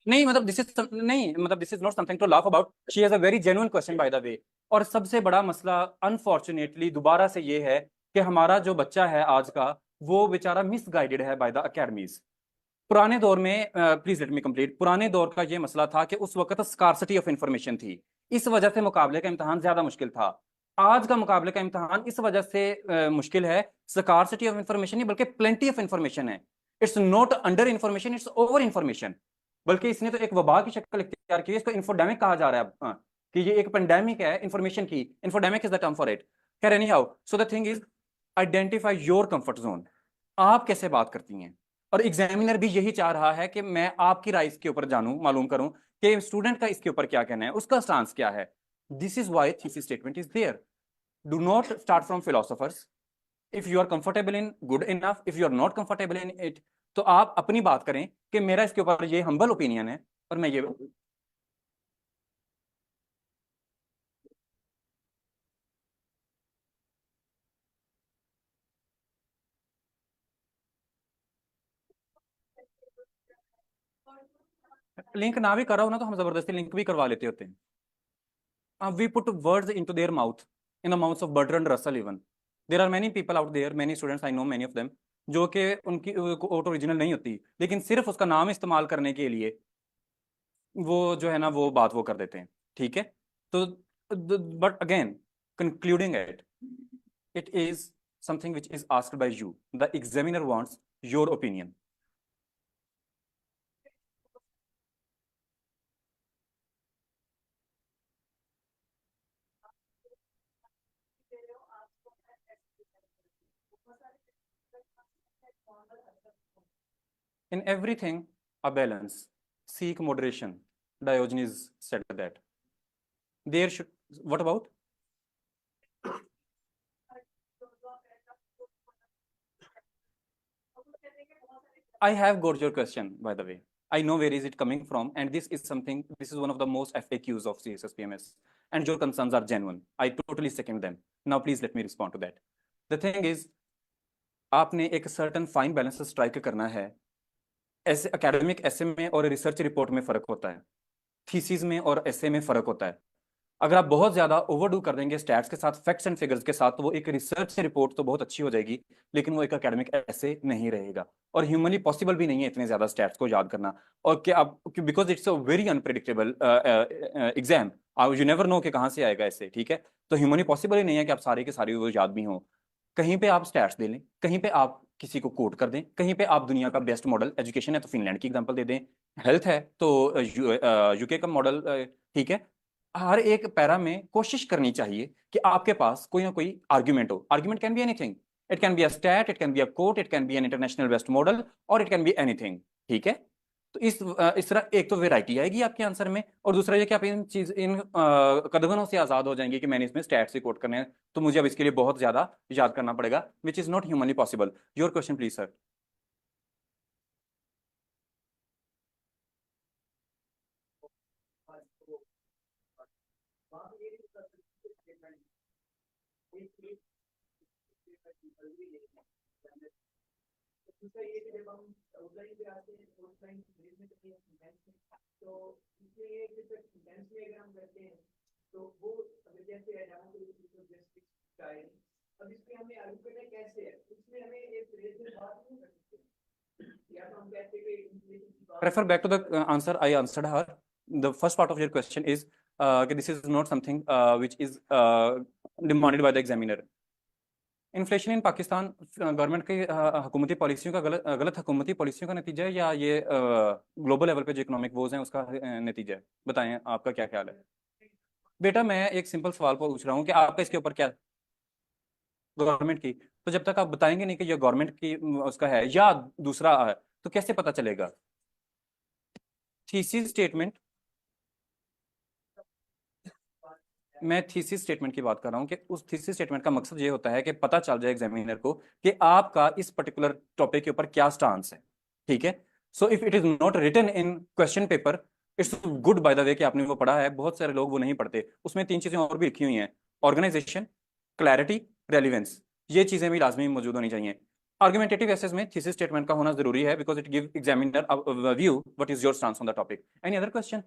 नहीं मतलब दिस इज नहीं मतलब this is not something to laugh about, she has a very genuine question by the way. और सबसे बड़ा मसला अनफॉर्चुनेटली दोबारा से ये है कि हमारा जो बच्चा है आज का, वो बेचारा मिसगाइडेड है बाय द अकेडमीज। पुराने दौर में, प्लीज लेट मी कंप्लीट, पुराने दौर का ये मसला था कि उस वक्त स्कार्सिटी ऑफ इंफॉर्मेशन थी, इस वजह से मुकाबले का इम्तिहान ज्यादा मुश्किल था। आज का मुकाबले का इम्तिहान इस वजह से मुश्किल है, स्कार्सिटी ऑफ इंफॉर्मेशन नहीं बल्कि प्लेंटी ऑफ इंफॉर्मेशन है। It's not under information, it's over information. बल्कि इसने तो एक वबा की शक्ल इख्तियार की है, इसको इन्फोडेमिक कहा जा रहा है अब, कि ये एक पेंडेमिक है इंफॉर्मेशन की। Infodemic is the term for it. खैर anyhow, so the thing is identify your comfort zone. आप कैसे बात करती हैं, और एग्जामिनर भी यही चाह रहा है कि मैं आपकी राय इसके ऊपर जानूं, मालूम करूं कि स्टूडेंट का इसके ऊपर क्या कहना है, उसका स्टांस क्या है। This is why thesis statement is there. Do not start from philosophers. If you are comfortable in, good enough. If you are not comfortable in it, तो आप अपनी बात करें कि मेरा इसके ऊपर ये हम्बल ओपिनियन है और मैं ये। लिंक ना भी करा हो ना तो हम जबरदस्ती लिंक भी करवा लेते होते हैं। We put words into their mouth, in the mouths of Bertrand Russell even. There are many people out there, many students, I know many of them, जो कि उनकी ऑटो ओरिजिनल नहीं होती, लेकिन सिर्फ उसका नाम इस्तेमाल करने के लिए वो जो है ना वो बात वो कर देते हैं। ठीक है, तो but again concluding it, it is something which is asked by you. The examiner wants your opinion. In everything, a balance. Seek moderation. Diogenes said that. There should. What about? I have got your question, by the way. I know where is it coming from, and this is one of the most FAQs of CSSPMS, and your concerns are genuine. I totally second them. Now, please let me respond to that. The thing is, आपने एक सर्टन फाइन बैलेंस स्ट्राइक करना है. ऐसे एकेडमिक एसे में और रिसर्च रिपोर्ट में फर्क होता है, थीसिस में और एसे में फर्क होता है. अगर आप बहुत ज्यादा ओवरडू कर देंगे स्टैट्स के साथ, फैक्ट्स एंड फिगर्स के साथ, तो वो एक रिसर्च रिपोर्ट तो बहुत अच्छी हो जाएगी, लेकिन वो एक एकेडमिक ऐसे नहीं रहेगा. और ह्यूमनली पॉसिबल भी नहीं है इतने ज्यादा स्टैट्स को याद करना. और क्या आप, because it's a very unpredictable exam, you never know कि कहाँ से आएगा ऐसे. ठीक है, तो ह्यूमनली पॉसिबल ही नहीं है कि आप सारे के सारे वो याद भी हों. कहीं पे आप स्टैट्स दे लें, कहीं पे आप किसी को कोट कर दें, कहीं पे आप दुनिया का बेस्ट मॉडल, एजुकेशन है तो फिनलैंड की एग्जांपल दे दें, हेल्थ है तो यूके का मॉडल. ठीक है, हर एक पैरा में कोशिश करनी चाहिए कि आपके पास कोई ना कोई आर्ग्यूमेंट हो. Argument can be anything, it can be a stat, it can be a quote, it can be an international best model, और इट कैन बी एनीथिंग. ठीक है, तो इस तरह एक तो वेराइटी आएगी आपके आंसर में, और दूसरा ये कि आप इन कदगनों से आजाद हो जाएंगे कि मैंने इसमें स्टैट्स से कोट करने हैं, तो मुझे अब इसके लिए बहुत ज्यादा याद करना पड़ेगा, विच is not humanly possible. Your question please sir. दूसरा ये कि जब हम ऑफलाइन पे आते हैं, ऑफलाइन में तो इसमें ये कि सेंटेंस में अगर हम करते हैं तो वो अगर जैसे एग्जाम्पल के लिए जस्ट स्टाइल, अब इसमें हमें आगे करना कैसे है, इसमें हमें एक फ्रेज में बात नहीं कर सकते, या तो हम कहते हैं कि Refer back to the answer I answered her. The first part of your question is this is not something which is demanded by the examiner. Inflation in Pakistan government की हुकूमती पॉलिसियों का गलत हुकूमती पॉलिसियों का नतीजा है, या ये ग्लोबल लेवल पे जो इकोनॉमिक वोज हैं उसका नतीजा है? बताएं आपका क्या ख्याल है. बेटा मैं एक सिंपल सवाल पूछ रहा हूँ कि आपका इसके ऊपर क्या, गवर्नमेंट की, तो जब तक आप बताएंगे नहीं कि ये गवर्नमेंट की उसका है या दूसरा है, तो कैसे पता चलेगा. थीसिस स्टेटमेंट, मैं थीसिस स्टेटमेंट की बात कर रहा हूँ कि उस थीसिस स्टेटमेंट का मकसद ये होता है कि पता चल जाए एग्जामिनर को कि आपका इस पर्टिकुलर टॉपिक के ऊपर क्या स्टांस है. ठीक है, so if it is not written in question paper, it's good by the way कि आपने वो पढ़ा है. बहुत सारे लोग वो नहीं पढ़ते. उसमें 3 चीजें और भी लिखी हुई हैं: ऑर्गेनाइजेशन, क्लैरिटी, रेलिवेंस. ये चीजें भी लाजमी मौजूद होनी चाहिए. आर्गुमेंटेटिव एसेस में थीसिस स्टेटमेंट का होना जरूरी है, because it give examiner view what is your stance on the topic. Any other question?